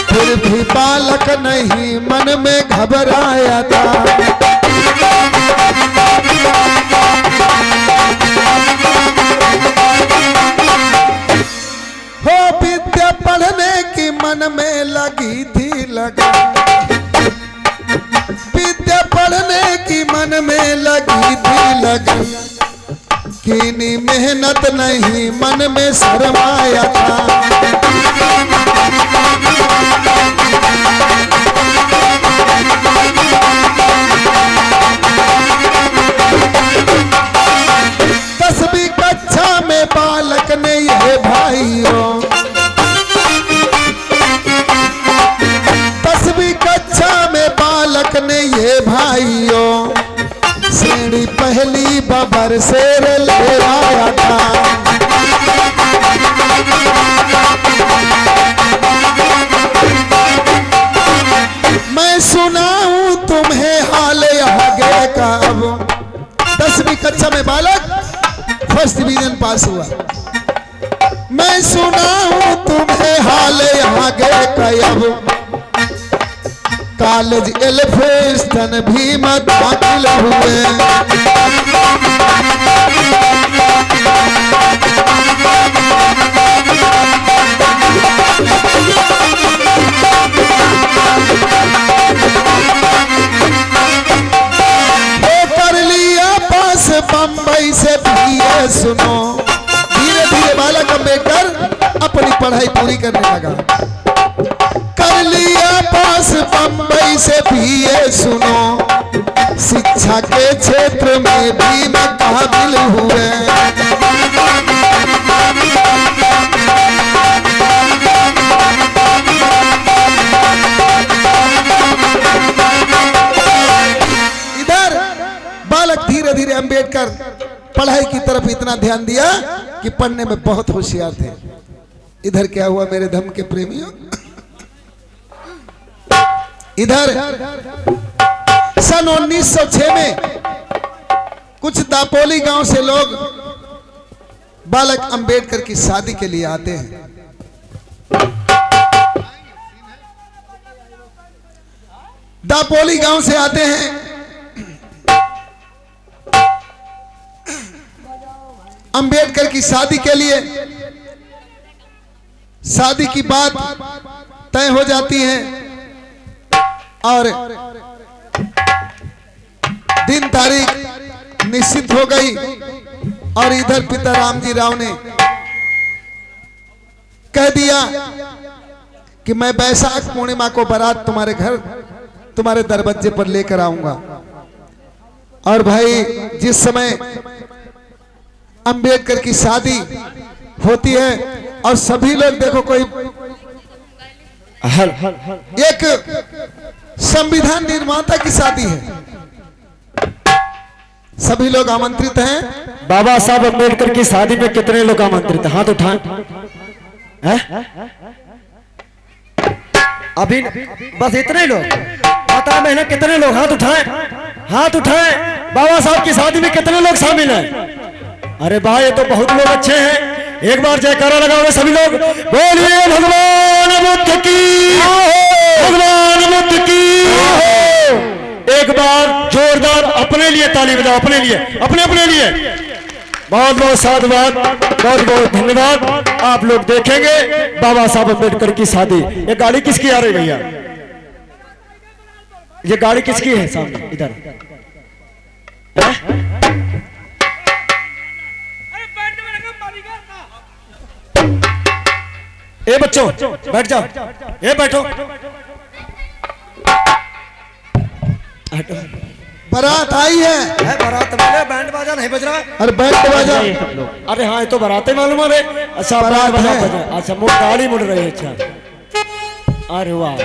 फिर भी बालक नहीं मन में घबराया था। हो विद्या पढ़ने की मन में लगी थी लगन, विद्या पढ़ने की मन में लगी थी लगन, कीनी मेहनत नहीं मन में शर्माया था। पर शेर ले आया था। मैं सुनाऊं तुम्हें हाल आगे का। अब 10वीं कक्षा में बालक फर्स्ट डिवीजन पास हुआ। मैं सुनाऊं तुम्हें हाल आगे का। अब कॉलेज एल्फिंस्टन भी मत दाखिल हुए। कर लिया पास बंबई से भी ये सुनो। धीरे धीरे बालक अम्बेडकर अपनी पढ़ाई पूरी करने लगा। कर लिया पास बंबई से भी ये सुनो। शिक्षा के क्षेत्र में भी मैं काबिल हुए। इधर बालक धीरे धीरे अम्बेडकर पढ़ाई की तरफ इतना ध्यान दिया कि पढ़ने में बहुत होशियार थे। इधर क्या हुआ मेरे धर्म के प्रेमियों, इधर सन 1906 में कुछ दापोली गांव से लोग बालक अंबेडकर की शादी के लिए आते हैं। दापोली गांव से आते हैं। अंबेडकर की शादी के लिए शादी की बात तय हो जाती है और दिन तारीख निश्चित हो गई। और इधर पिता रामजी राव ने कह दिया कि मैं बैसाख पूर्णिमा को बारात तुम्हारे घर तुम्हारे दरवाजे पर लेकर आऊंगा। और भाई जिस समय अंबेडकर की शादी होती है और सभी लोग देखो कोई एक संविधान निर्माता की शादी है, सभी लोग आमंत्रित हैं। बाबा साहब अम्बेडकर की शादी में कितने लोग आमंत्रित हैं? हाथ उठाएं। अभी बस इतने लोग बता महीना कितने लोग? हाथ उठाएं, हाथ उठाएं। बाबा साहब की शादी में कितने लोग शामिल हैं? अरे भाई ये तो बहुत लोग अच्छे हैं। एक बार जयकारा लगाओगे सभी लोग, बोलिए भगवान बुद्ध की, भगवान बुद्ध की। एक बार जोरदार अपने लिए ताली बजाओ, अपने लिए, अपने अपने लिए। बहुत बहुत साधुवाद, बहुत बहुत धन्यवाद। आप लोग देखेंगे बाबा साहब अम्बेडकर की शादी। ये गाड़ी किसकी आ रही भैया? ये गाड़ी किसकी है सामने इधर? ए बच्चों बैठ जाओ, ए बैठो। बारात आई है। बारात वाले बैंड बाजा नहीं बज रहा? अरे बैंड बाजा, अरे हाँ ये तो बाराते मालूम है। अच्छा बारात बैंड बाजा है। बजा। अच्छा मुड़ गाड़ी मुड़ रही है। अच्छा अरे वाह।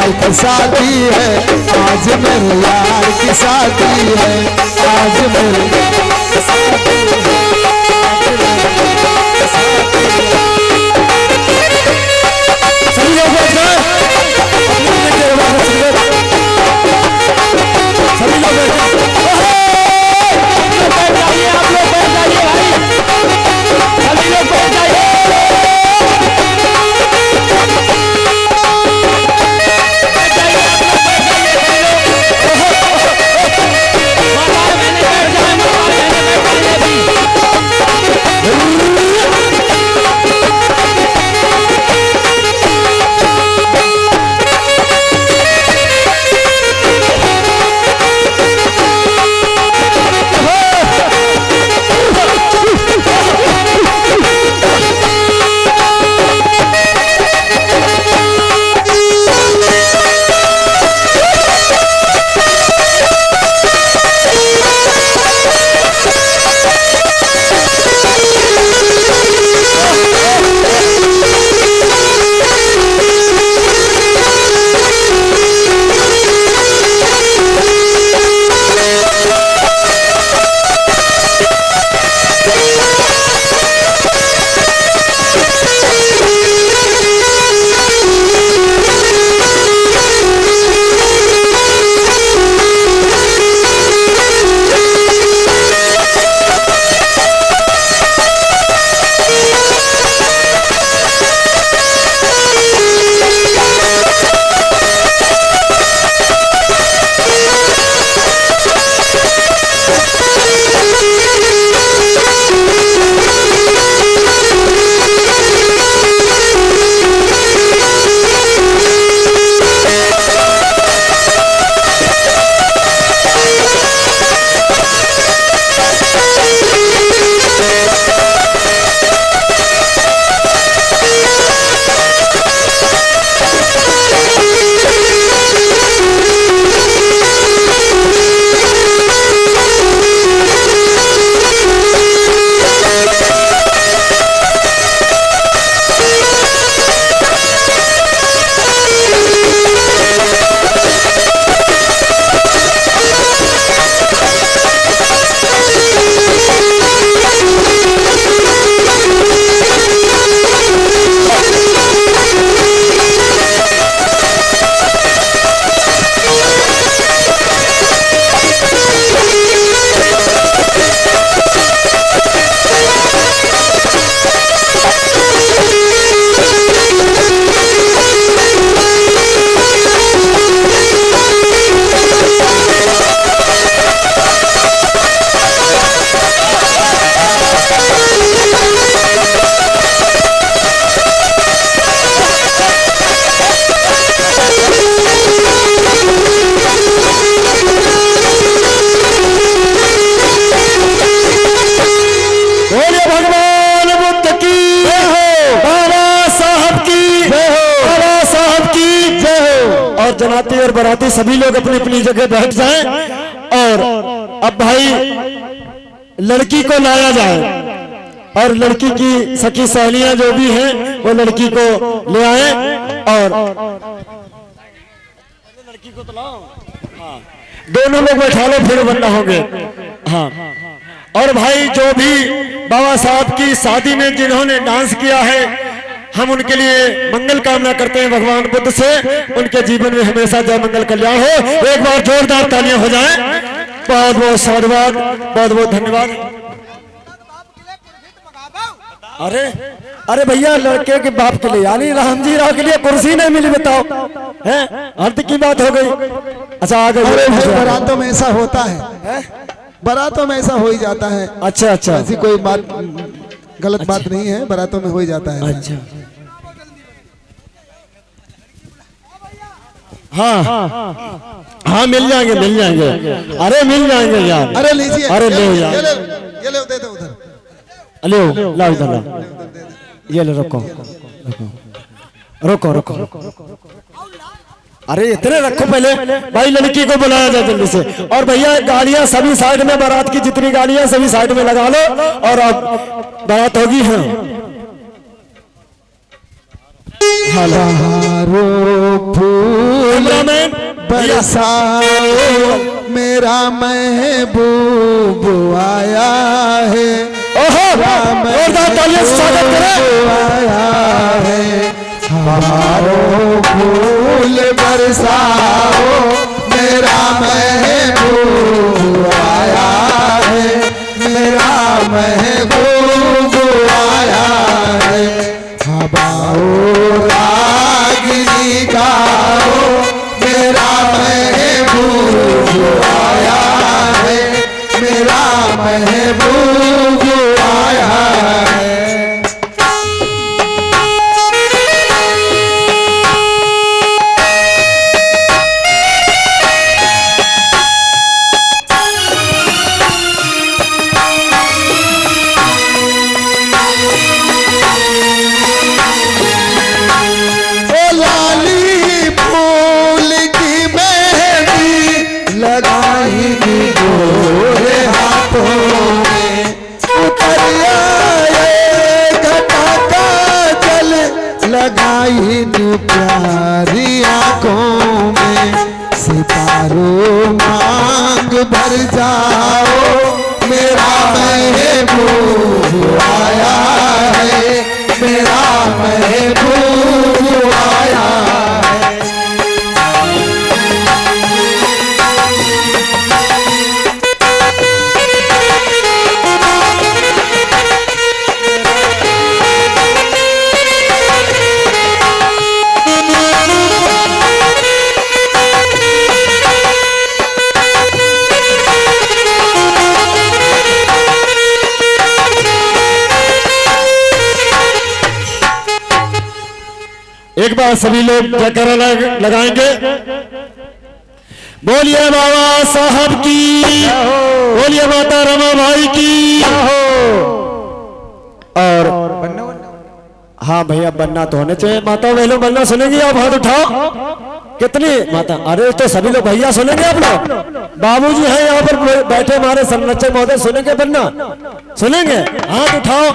यार की शादी है, आज मेरे यार की शादी है, आज मेरे सभी लोग बैठ जाए, सभी लोग बैठ जाए। जनाती और बराती सभी लोग अपनी अपनी जगह बैठ जाएं और अब भाई लड़की को लाया जाए और लड़की की सखी सहेलियां जो भी हैं वो लड़की को ले आए और लड़की को तो लाओ। हाँ, दोनों लोग बैठा लो फिर वरना होंगे। हाँ, और भाई जो भी बाबा साहब की शादी में जिन्होंने डांस किया है हम उनके लिए मंगल कामना करते हैं भगवान बुद्ध से, उनके जीवन में हमेशा जय मंगल कल्याण हो। एक बार जोरदार तालियां हो जाएं। बहुत बहुत साधुवाद, बहुत बहुत धन्यवाद। अरे अरे भैया लड़के के बाप के लिए यानी राम जी राव के लिए कुर्सी नहीं मिली, बताओ हैं, अंत की बात हो गई। अच्छा आगे बारातों में ऐसा होता है, बारातों में ऐसा हो ही जाता है। अच्छा अच्छा, ऐसी कोई बात गलत बात नहीं है, बारातों में हो ही जाता है। अच्छा हाँ हाँ मिल जाएंगे मिल जाएंगे, अरे मिल जाएंगे यार। अरे लीजिए, अरे लो यार, ये ले दे दो उधर, लो लाओ इधर लाओ, ये ले रखो रखो रखो रखो। अरे इतने रखो पहले भाई, लड़की को बुलाया जाए जल्दी से। और भैया गाड़ियां सभी साइड में, बारात की जितनी गाड़ियां सभी साइड में लगा लो और अब बारात होगी। हाँ हजारो फूल बरसाओ मेरा महबूब आया है। आया है। हजारो फूल बरसाओ मेरा महबूब आया है। मेरा महबूब आया है। हवाओ रागिनी गाओ मेरा महबूब आया है। मेरा महबूब आया है। प्यारी आंखों में सितारों मांग भर जाओ मेरा महबूब आया है। मेरा महबूब आया है। एक बार सभी लोग जयकारा लगाएंगे। बोलिए बाबा साहब की, बोलिए माता रमा भाई की। और हाँ भैया बनना तो होने चाहिए। माता बहनों बनना सुनेंगे आप? हाथ उठाओ। कितनी माता? अरे तो सभी लोग भैया सुनेंगे आप लोग। बाबूजी हैं यहाँ पर बैठे हमारे संरक्षक महोदय, सुनेंगे बनना? सुनेंगे? हाथ उठाओ,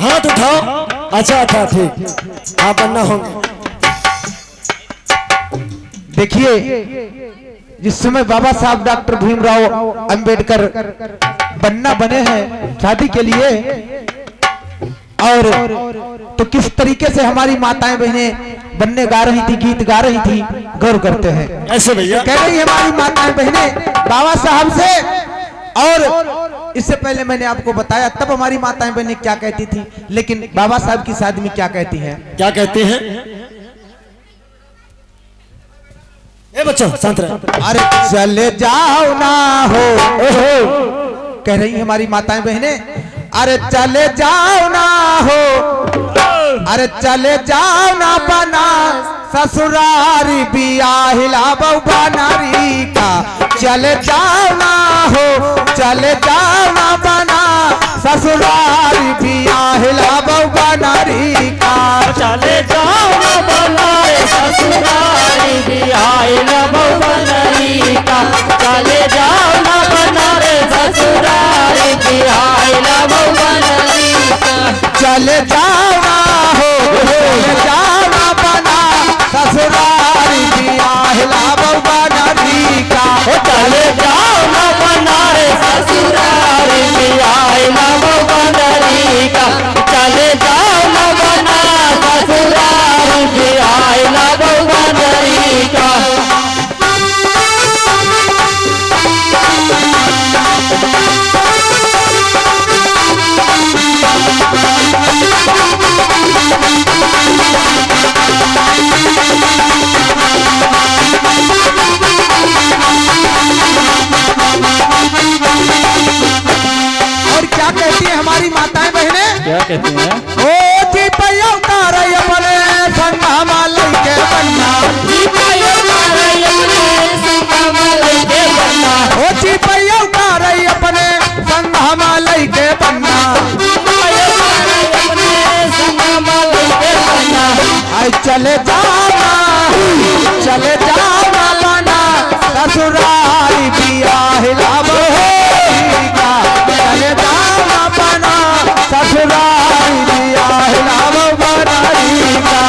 हाथ उठाओ। अच्छा अच्छा ठीक, आप बनना होंगे। देखिए जिस समय बाबा साहब डॉक्टर भीमराव अंबेडकर बनना बने हैं शादी के लिए, और तो किस तरीके से हमारी माताएं बहनें बनने गा रही थी, गीत गा रही थी, गौर करते हैं। ऐसे भैया कह रही हमारी माताएं बहनें बाबा साहब से। और इससे पहले मैंने आपको बताया तब हमारी माताएं बहनें क्या कहती थी, लेकिन बाबा साहब की शादी में क्या कहती हैं? क्या कहते हैं? ए बच्चों शांत रहे। अरे चले जाओ ना हो, कह रही हमारी माताएं बहनें, अरे चले जाओ ना हो, अरे चले जाओ ना बना ससुरारी बियाहिला बउबा नारी का। चले जाओ ना हो, चले जाओ ना बना ससुरारी बियाहिला बउबा नारी का। चले जाओ ना बनाए ससुरारी बियाहिला बउबा नारी का। चले जाओ ना बनाए ससुरारी बियाहिला बउबा नारी का। चले जाओ ना हो, चले जाओ ना बना ससुरारी बियाहिला बउबा नारी का। चले जाओ ना बनाए ससुरारी बियाहिला बउबा नारी का। चले जाओ ना बना ससुरारी बियाहिला बउबा नारी का। और क्या कहती है हमारी माताएं बहनें? क्या कहते हैं? ओ जी पैया उतार अपने संगमा लइके बन्ना। जी पैया उतार अपने संगमा लइके बन्ना। ओ जी पैया उतार अपने संगमा लइके बन्ना। अपने संगमा लइके बन्ना। आई चले जाना, चले जाना बना ससुरारी बियाहिला बउबा का। चले जाना बना ससुरारी बियाहिला बउबा नारी का।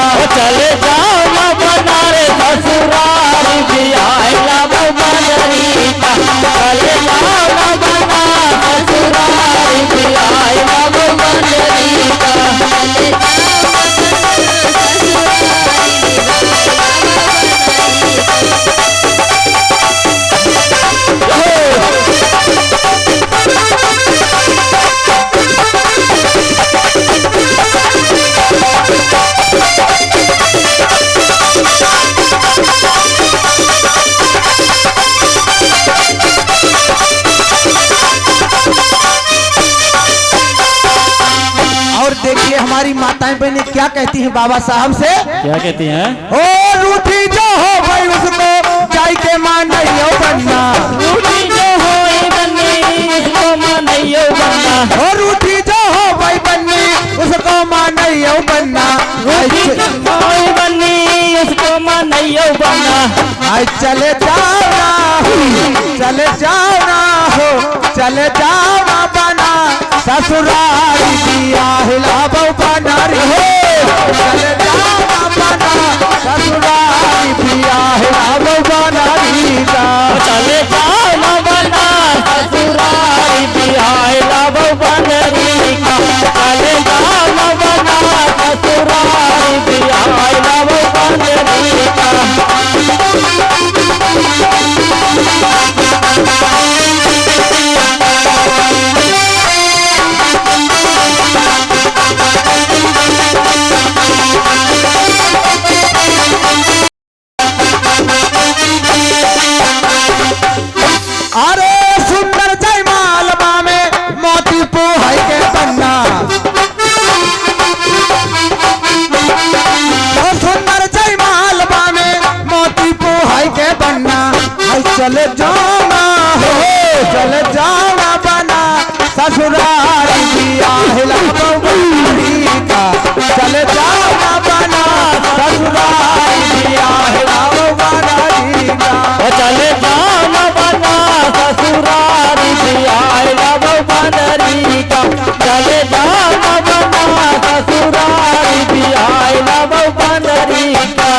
हमारी माताएं बहनें क्या कहती हैं बाबा साहब से? क्या कहती हैं? ओ रूठी जो हो भाई उसको जाई के मानइयो बनना, रूठी जो हो बन्नी उसको मानइयो बनना, ओ रूठी जो हो भाई बन्नी उसको मानइयो बनना, रूठी जो हो बन्नी उसको मानइयो बनना। आई चले जाओ ना हो, चले जाओ ना हो, चले जाओ ना बना ससुरारी दिया हिलाबो बनारी हो, चले जाओ ना बना ससुरारी दिया हिलाबो बनारी का, चले जाओ ना बना ससुरारी बिहाई लाबो बनरी का, चले जाओ ना बना ससुरारी बिहाई लाबो बनरी का। अरे सुंदर जयमालवा में मोती पोहाई के बनना, ओ सुंदर जयमालवा में मोती पोहाई के बनना, आई चले जाना हो, चले जाना बना ससुरारी दिया हिलाबो बनारी का, चले जाना बना ससुरारी दिया हिलाबो बनारी का, चले जाओ ना बना ससुरारी बिहाई लाबो बनरी का, चले जाओ ना बना ससुरारी बिहाई लाबो बनरी का।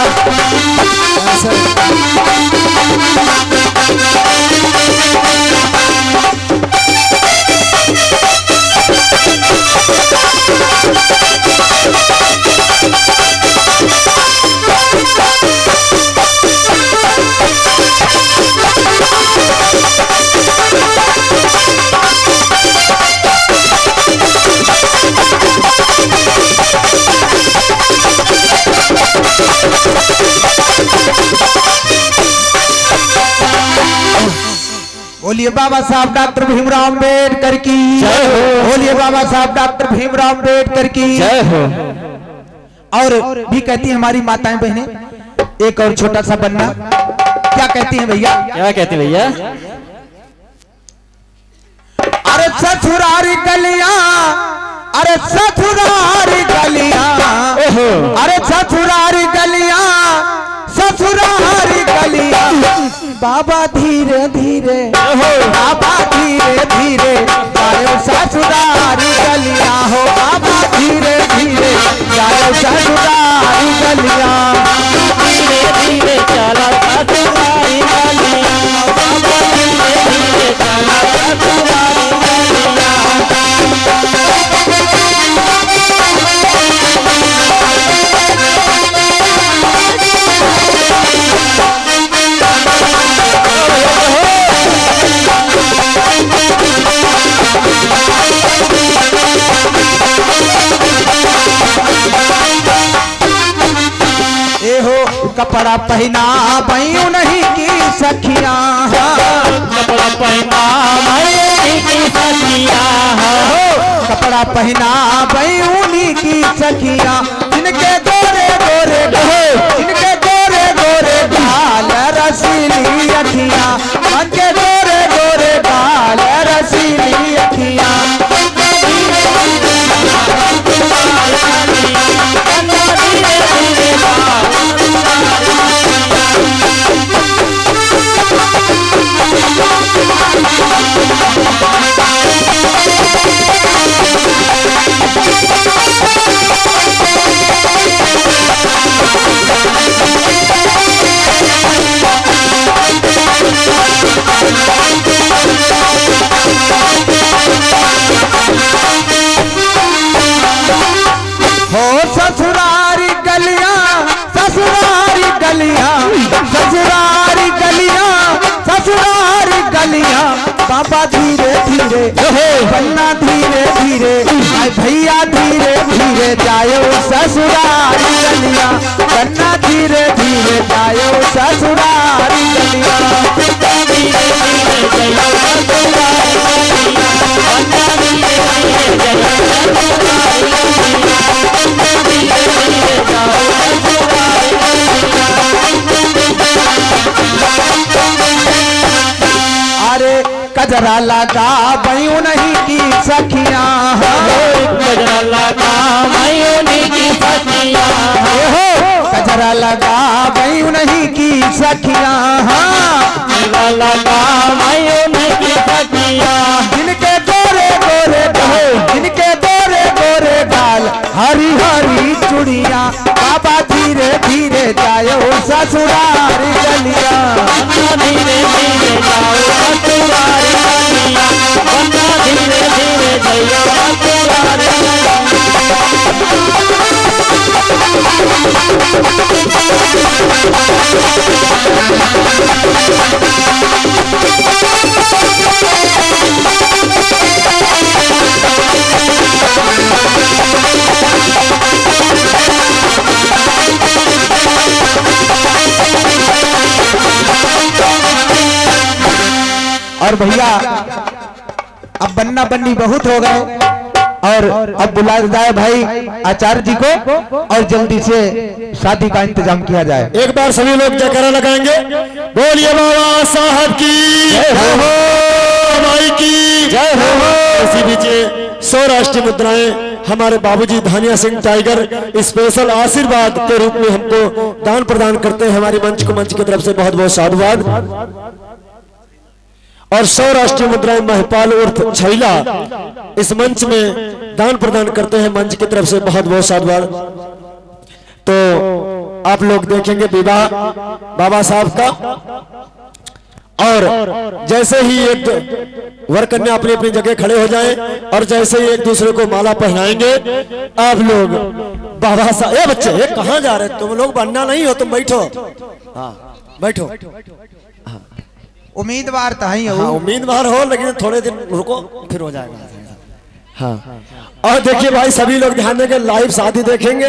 बोलिए बाबा साहब डॉक्टर भीमराव अम्बेडकर की जय हो। बोलिए बाबा साहब डॉक्टर भीमराव अम्बेडकर की जय हो। और भी कहती हैं हमारी माताएं बहनें, एक और छोटा सा बन्ना क्या कहती हैं भैया? क्या कहती भैया? अरे ससुरारी गलियां, अरे ससुरारी गलियां, अरे ससुरारी गलियां, ससुरारी गलियां, बाबा धीरे धीरे, बाबा धीरे धीरे जायो ससुरारी गलियां हो, बाबा धीरे धीरे जायो ससुरारी गलियां, धीरे धीरे चला ससुरारी गलियां, बाबा धीरे धीरे चला ससुरारी गलियां। कपड़ा पहना बयू नहीं की सखियां, कपड़ा पहना भाई की सखियां, कपड़ा पहना बयूनी की सखियां, जिनके गोरे गोरे जिनके गोरे गोरे बाल रसीली अखियां, उनके गोरे गोरे बाल रसीली अखियां, हो ससुरारी गलियां, ससुरारी गलियां, ससुरारी गलियां, ससुरारी गलियां, बाबा धीरे धीरे बन्ना धीरे धीरे, भैया धीरे धीरे जायो ससुरारी गलियां, बन्ना धीरे धीरे जायो ससुरारी गलियां, धीरे धीरे जायो ससुरारी गलियां, बन्ना धीरे धीरे जायो ससुरारी गलियां। कजरा लगा बयू नहीं की सखियां गजरा लगा मैं की सखिया कजरा लगा बयू नहीं की सखियां लगा मैं की सखिया जिनके गोरे गोरे गाल जिनके गोरे गोरे गाल हरी हरी चुड़िया बाबा धीरे धीरे जायो ससुराल चलिया धीरे धीरे जाओ ससुराल चलिया धीरे धीरे जाओ ससुराल और भैया अब बन्ना बन्नी बहुत हो गए और अब बुलाया जाए भाई आचार्य जी को और जल्दी से शादी का इंतजाम किया जाए। एक बार सभी लोग जयकारा लगाएंगे। बोलिए बाबा साहब की जय हो, भाई की जय हो। इसी बीच सौराष्ट्रीय मुद्राएं हमारे बाबूजी धानिया सिंह टाइगर स्पेशल आशीर्वाद के रूप में हमको दान प्रदान करते हैं। हमारी मंच को मंच की तरफ से बहुत बहुत साधुवाद। और सौराष्ट्रीय मुद्राएं महपाल उर्फ छैला इस मंच में दान प्रदान करते हैं। मंच की तरफ से बहुत बहुत साधुवाद। तो आप लोग देखेंगे विवाह बाबा साहब का, और जैसे ही एक वर कन्या अपनी अपनी जगह खड़े हो जाएं और जैसे ही एक दूसरे को माला पहनाएंगे आप लोग बाबा साहब। ये बच्चे ये कहाँ जा रहे, तुम लोग बनना नहीं हो, तुम बैठो। हाँ बैठो। उम्मीदवार तो ही हाँ, उम्मीदवार हो, लेकिन थोड़े दिन रुको फिर हो जाएगा। हाँ और देखिए भाई सभी लोग ध्यान देंगे, लाइव शादी देखेंगे।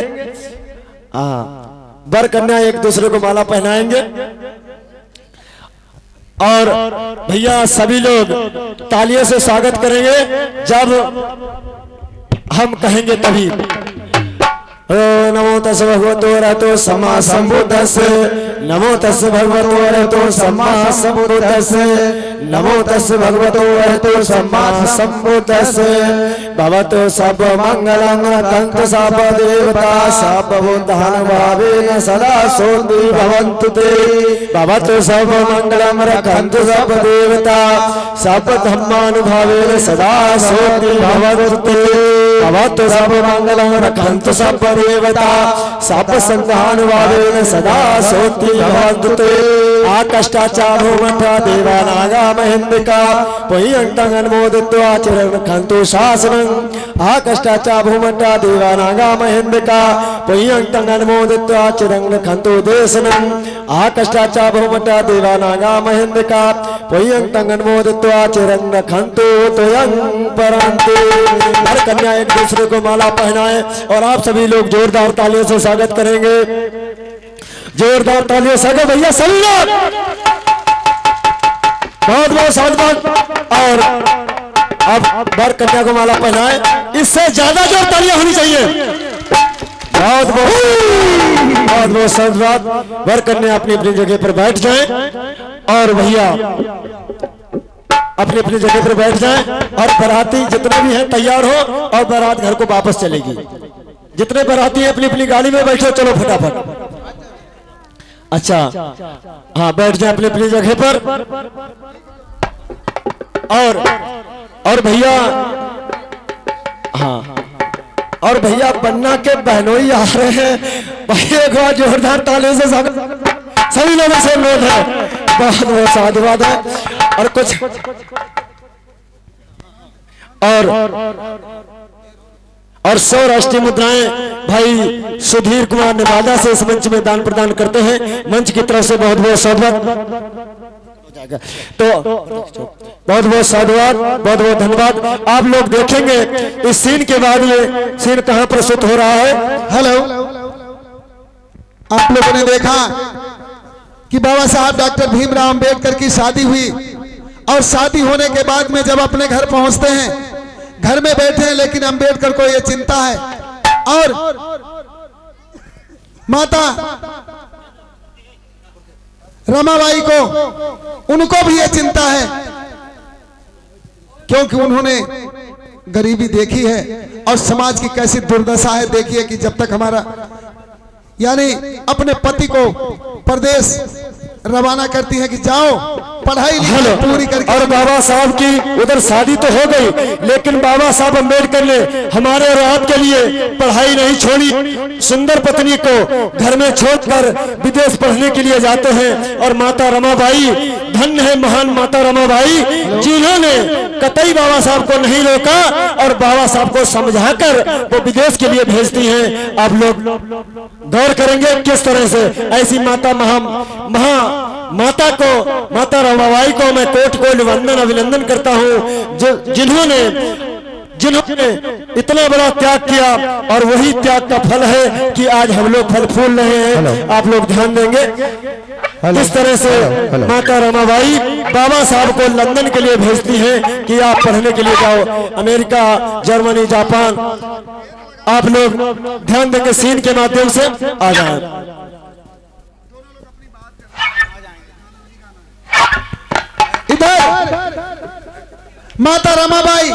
हाँ वर कन्या एक दूसरे को माला पहनाएंगे और भैया सभी लोग तालियों से स्वागत करेंगे जब हम कहेंगे तभी। नमो तस् भगवतो अरहतो सम्मा सम्बुद्धस्स। नमो तस् भगवतो अरहतो सम्मा सम्बुद्धस्स। नमो तस् भगवतो अरहतो सम्मा सम्बुद्धस्स। भवतो सब मंगलं रक्षन्तु सब देवता सब भूतानि भावेन सदा सोन्ति भवन्तु ते। भवतो सब मंगलं रक्षन्तु सब देवता सब धर्मानुभावेन सदा सोन्ति भवन्तु ते। भवतो सब मंगलं रक्षन्तु सब देवता सब संघानुभावेन सदा सोन्ति भवन्तु ते। आकष्टाचारो मठा देवानागा महेन्द्रिका पुय्यन्तं अनुमोदित्वा चिरंरक्षन्तु शासनं। आकष्टाचा भूमठा देवानागा महेन्द्रिका पुय्यन्तं अनुमोदित्वा चिरंरक्षन्तु देशनं। आकष्टाचा भूमठा देवानागा महेन्द्रिका पुय्यन्तं अनुमोदित्वा चिरंरक्षन्तु त्वयं परन्तु। हर कन्या एक दूसरे को माला पहनाए और आप सभी लोग जोरदार तालियों से स्वागत करेंगे। जोरदार तालियों से स्वागत भैया सभी लोग, बहुत बहुत स्वागत। और अब वर कन्या को माला पहनाए, इससे ज्यादा जोर तालियां होनी चाहिए। बहुत बहुत स्वागत। वर कन्या अपनी अपनी जगह पर बैठ जाएं और भैया अपनी अपनी जगह पर बैठ जाएं और बाराती जितने भी हैं तैयार हो और बारात घर को वापस चलेगी। जितने बाराती हैं अपनी अपनी गाड़ी में बैठो, चलो फटाफट। अच्छा हाँ बैठ जाए अपनी अपनी जगह पर। और भैया हाँ और भैया बन्ना के बहनोई आ रहे हैं भाई, एक बार जोरदार तालियों से स्वागत सभी लोगों से अनुरोध है। बहुत बहुत साधुवाद है। और कुछ और सौराष्ट्रीय मुद्राएं भाई सुधीर कुमार नेवादा से इस मंच में दान प्रदान करते हैं। मंच की तरफ से बहुत बहुत साधुवाद। तो बहुत बहुत साधुवाद, बहुत बहुत धन्यवाद। आप लोग देखेंगे इस सीन के बाद ये सीन कहां प्रस्तुत हो रहा है। हेलो, आप लोगों ने देखा कि बाबा साहब डॉक्टर भीमराव अंबेडकर की शादी हुई और शादी होने के बाद में जब अपने घर पहुंचते हैं, घर में बैठे हैं, लेकिन अंबेडकर को यह चिंता है और माता रमाबाई को, उनको भी ये चिंता है क्योंकि उन्होंने गरीबी देखी है और समाज की कैसी दुर्दशा है देखी है कि जब तक हमारा यानी अपने पति को प्रदेश रवाना करती है कि जाओ पढ़ाई लिखाई पूरी करके। और बाबा साहब की उधर शादी तो हो गई, लेकिन बाबा साहब अम्बेडकर ने हमारे राहत के लिए पढ़ाई नहीं छोड़ी। सुंदर पत्नी को घर में छोड़कर विदेश पढ़ने के लिए जाते हैं। और माता रमाबाई धन्य है, महान माता रमाबाई, जिन्होंने कतई बाबा साहब को नहीं रोका और बाबा साहब को समझाकर वो विदेश के लिए भेजती हैं। आप लोग गौर करेंगे किस तरह से ऐसी माता माता को, माता रमाबाई को मैं कोट कोट वंदन अभिनंदन करता हूँ, जिन्होंने इतना बड़ा त्याग किया और वही त्याग का फल है कि आज हम लोग फल फूल रहे हैं। आप लोग ध्यान देंगे किस तरह से माता रमाबाई बाबा साहब को लंदन के लिए भेजती हैं कि आप पढ़ने के लिए जाओ, अमेरिका, जर्मनी, जापान। आप लोग ध्यान देंगे सीन के माध्यम से आ जाए। इधर माता रमाबाई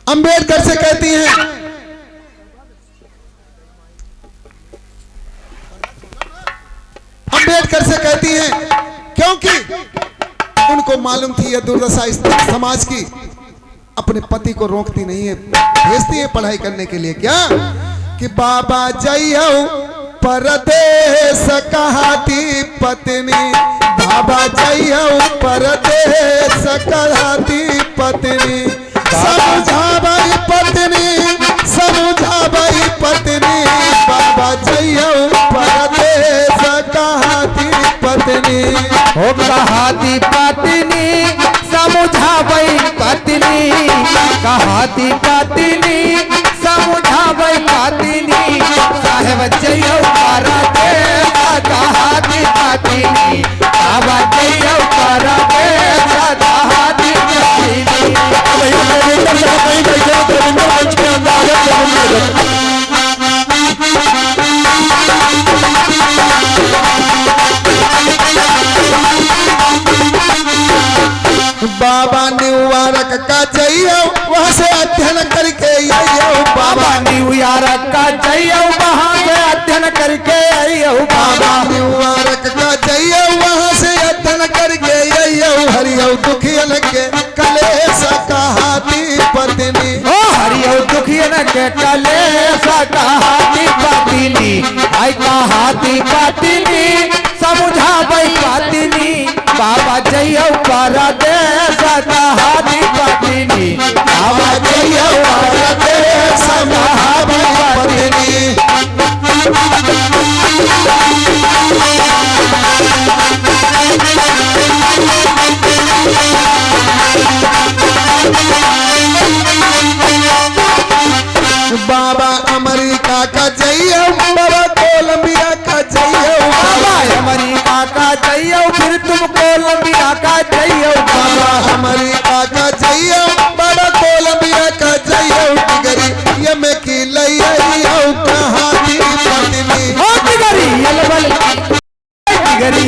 अंबेडकर से कहती हैं, अंबेडकर से कहती हैं क्योंकि उनको मालूम थी यह दुर्दशा इस समाज की, अपने पति को रोकती नहीं है, भेजती है पढ़ाई करने के लिए। क्या कि बाबा जइयो परदेश कहाती पत्नी, बाबा जइयो परदेश कहाती पत्नी, समझाबाई पत्नी, समझाबाई पत्नी, बाबा जइयो परदेश कहाती पत्नी। हो कहाती पत्नी समझाबाई पत्नी, कहाती पत्नी समझाबाई पत्नी, साहेब जइयो परदेश कहाती पत्नी, बाबा जइयो परदेश कहाती पत्नी। बाबा न्यूयॉर्क का जइयो वहां से अध्ययन करके आइयो, बाबा न्यूयॉर्क का जइयो वहां से अध्ययन करके आइयो, बाबा न्यूयॉर्क का जइयो वहां से अध्ययन करके आइयो, हरियो दुखियन के कलेश कहाती पत्नी, ओ हरियो दुखियन के कलेश कहाती पत्नी, आई कहाती पत्नी समझाबाई पत्नी, बाबा जइयो परदेश कहाती पत्नी, बाबा जइयो परदेश कहाती पत्नी। बाबा अमेरिका का जइयो, बाबा कोलंबिया का जइयो, बाबा अमेरिका का जइयो फिर तुम कोलंबिया का जइयो, बाबा अमेरिका का जइयो, बाबा कोलंबिया का जइयो, डिगरी ये में की लइयो कहाती पत्नी, ओ डिगरी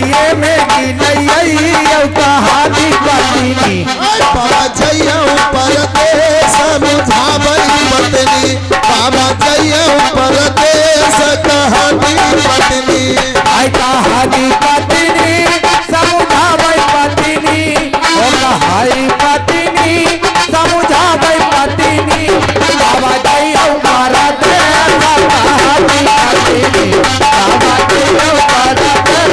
ये में की लइयो कहाती पत्नी, बाबा जइयो परदेश समझाबाई पत्नी, बाबा जइयो परदेश कहाती पत्नी, आई कहाती पत्नी समझाबाई पत्नी, ओ कहाई पत्नी समझाबाई पत्नी, बाबा जइयो परदेश कहाती पत्नी, बाबा जइयो परदेश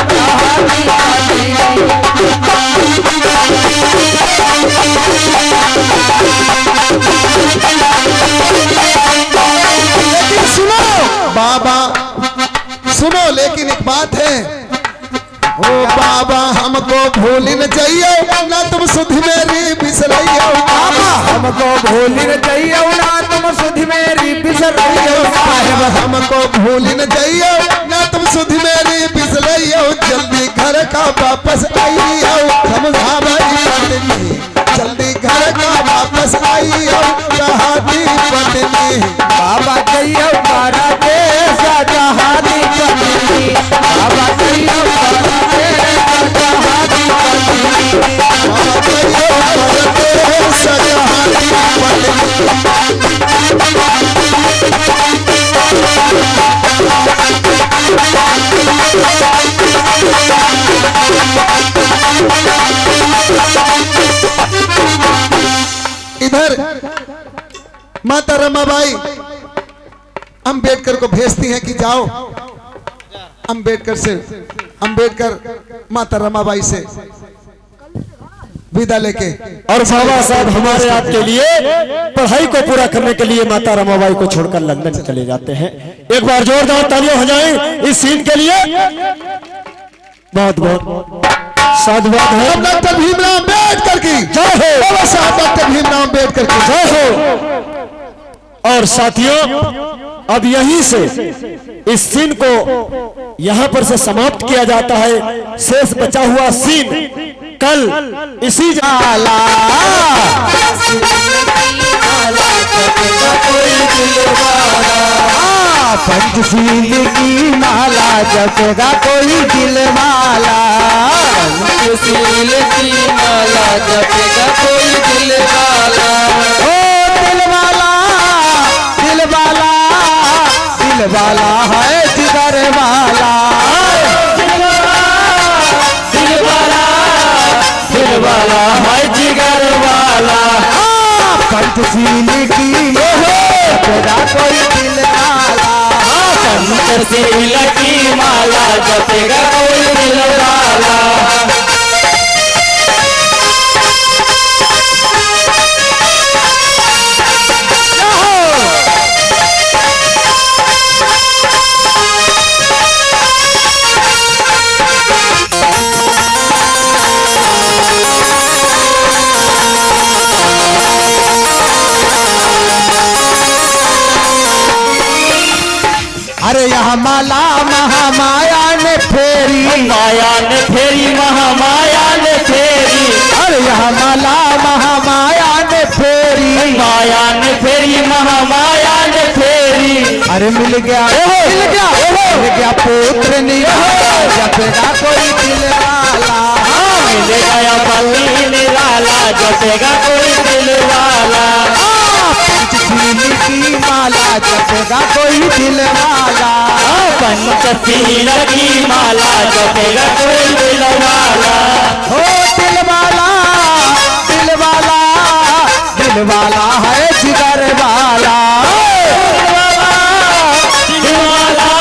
कहाती पत्नी। सुनो बाबा सुनो, लेकिन एक बात है, ओ बाबा हमको भूल न जाइयो ना तुम सुध मेरी बिसरइयो, बाबा हमको भूल न जाइयो ना तुम सुध मेरी बिसरइयो, साहेब हमको भूल न जाइयो ना तुम सुध मेरी बिसरइयो, जल्दी घर का वापस आइयो समझाबाई पत्नी, जल्दी घर का वापस आइयो कहाती पत्नी, बाबा जइयो परदेश कहाती पत्नी, बाबा जइयो परदेश कहाती पत्नी, बाबा जइयो माता रमाबाई अंबेडकर को भेजती हैं कि जाओ अंबेडकर माता रमाबाई से विदा लेके, और बाबा साहब हमारे आपके लिए पढ़ाई को पूरा करने के लिए माता रमाबाई को छोड़कर लंदन चले जाते हैं। एक बार जोरदार तालियां हो जाएं इस सीन के लिए। बहुत बहुत साधुवाद है। डॉक्टर भीमराव अम्बेडकर की जय हो। बाबा साहब डॉक्टर भीमराव अम्बेडकर की जय हो। और साथियों, अब यहीं से इस सीन को यहां पर से समाप्त किया जाता है। शेष बचा हुआ सीन कल इसी जाला पंचशील की माला जपेगा कोई दिल वाला, पंचशील की माला जपेगा कोई दिल वाला। ओ दिल वाला, दिल वाला, दिल वाला है जिगर वाला, दिल वाला, दिल वाला है जिगर वाला। पंचशील की जपेगा कोई दिल वाला, पंचशील की माला जपेगा कोई दिल वाला। अरे यहाँ माला महामाया ने फेरी, माया ने फेरी, महामाया ने फेरी। अरे यहाँ माला महामाया ने फेरी, माया ने फेरी, महामाया ने फेरी। अरे मिल गया, मिल गया, मिल गया पुत्र निराला जपेगा कोई दिल वाला, मिल गया पति निराला जपेगा कोई दिल वाला। पंचशील की माला जपेगा कोई दिल वाला, पंचशील की माला जपेगा कोई दिल वाला। हो दिल वाला, दिल वाला, दिल वाला है जिगर वाला, दिल वाला,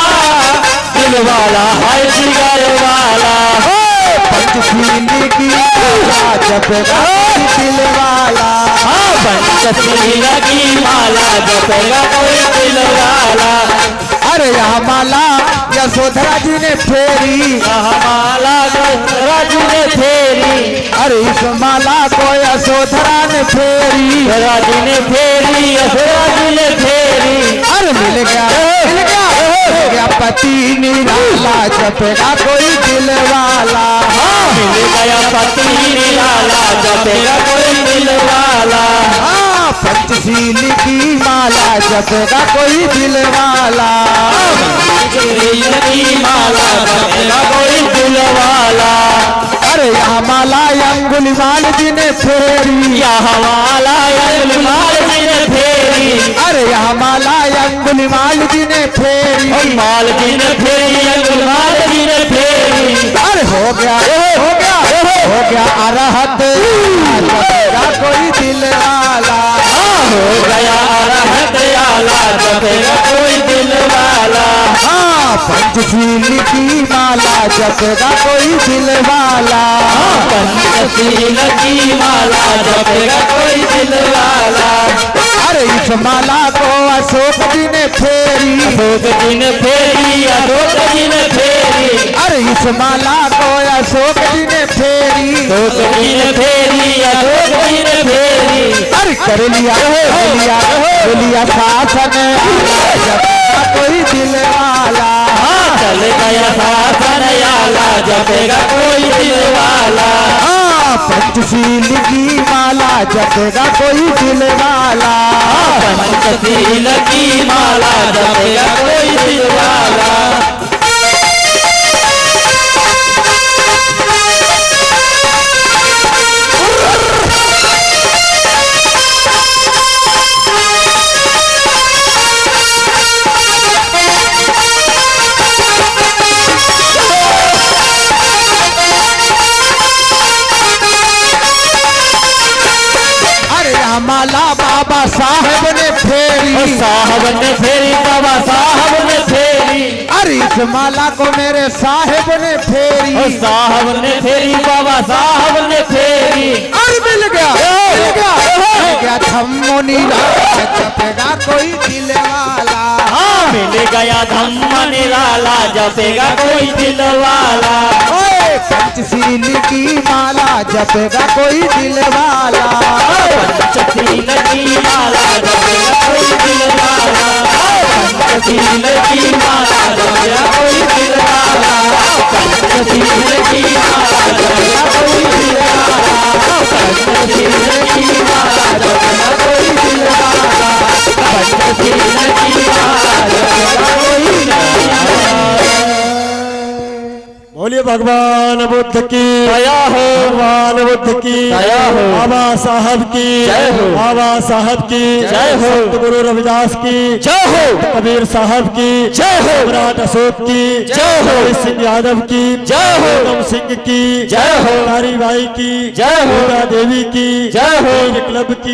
दिल वाला है जिगर वाला। पंचशील की माला जपेगा कोई दिल वाला, पंचशील की माला जपेगा कोई दिल वाला। अरे यहाँ माला यशोधरा जी ने फेरी, माला राजू ने फेरी, अरे इस माला को यशोधरा ने फेरी, राजू ने फेरी, राजू ने फेरी। अरे मिल गया, मिल गया, मिल गया पति निराला जपेगा कोई दिल वाला, मिल गया पति निराला जपेगा कोई दिल वाला। पंचशील की माला जपेगा कोई दिल वाला, पंचशील की माला जपेगा कोई दिल वाला। अरे यहाँ माला अंगुलीमाल जी ने फेरी, यहाँ माला अंगुलीमाल जी ने फेरी, अरे यहाँ माला अंगुलीमाल जी ने फेरी, माल जी ने फेरी, अंगुलीमाल जी ने फेरी। अरे हो गया, हो गया, हो गया अरहत जपेगा कोई दिल वाला, हो गया अरहत आला जपेगा कोई दिल वाला। पंचशील की माला जपेगा कोई दिल वाला, पंचशील की माला जपेगा कोई दिल वाला। अरे इस माला को अशोक जी ने फेरी, अशोक जी ने फेरी, अशोक जी ने फेरी। अरे इस माला को अशोक जी ने फेरी, अशोक जी ने फेरी, अशोक जी ने फेरी। अरे कर लिया, लिया, लिया शासन जपेगा कोई दिल वाला, चल गया शासन आला जपेगा कोई दिल वाला। पंचशील की माला जपेगा कोई दिल वाला, पंचशील की माला जपेगा कोई दिल वाला। माला बाबा साहब ने फेरी, साहब ने फेरी, बाबा साहब ने फेरी, अरे इस माला को मेरे साहब ने फेरी, साहब ने फेरी, बाबा साहब ने फेरी, और मिल गया धम्मो निराला जपेगा कोई दिल वाला, हाँ मिल गया धम्म निराला जपेगा कोई दिल वाला, पंचशील की माला जपेगा कोई दिल वाला, पंचशील की माला जपेगा कोई दिल वाला, पंचशील की माला जपेगा कोई दिल वाला, पंचशील की माला जपेगा कोई दिल वाला, पंचशील की माला जपेगा कोई दिल वाला, पंचशील की माला जपेगा कोई दिल वाला। बोलिए भगवान बुद्ध की जय हो, भगवान बुद्ध की जय हो, बाबा साहब की जय हो, बाबा साहब की जय हो, संत गुरु रविदास की जय हो, कबीर साहब की जय हो, सम्राट अशोक की जय हो, हरि सिंह यादव की जय हो, पूनम सिंह की जय हो, कारी बाई की जय हो, दुर्गा देवी की जय हो, वीर क्लब की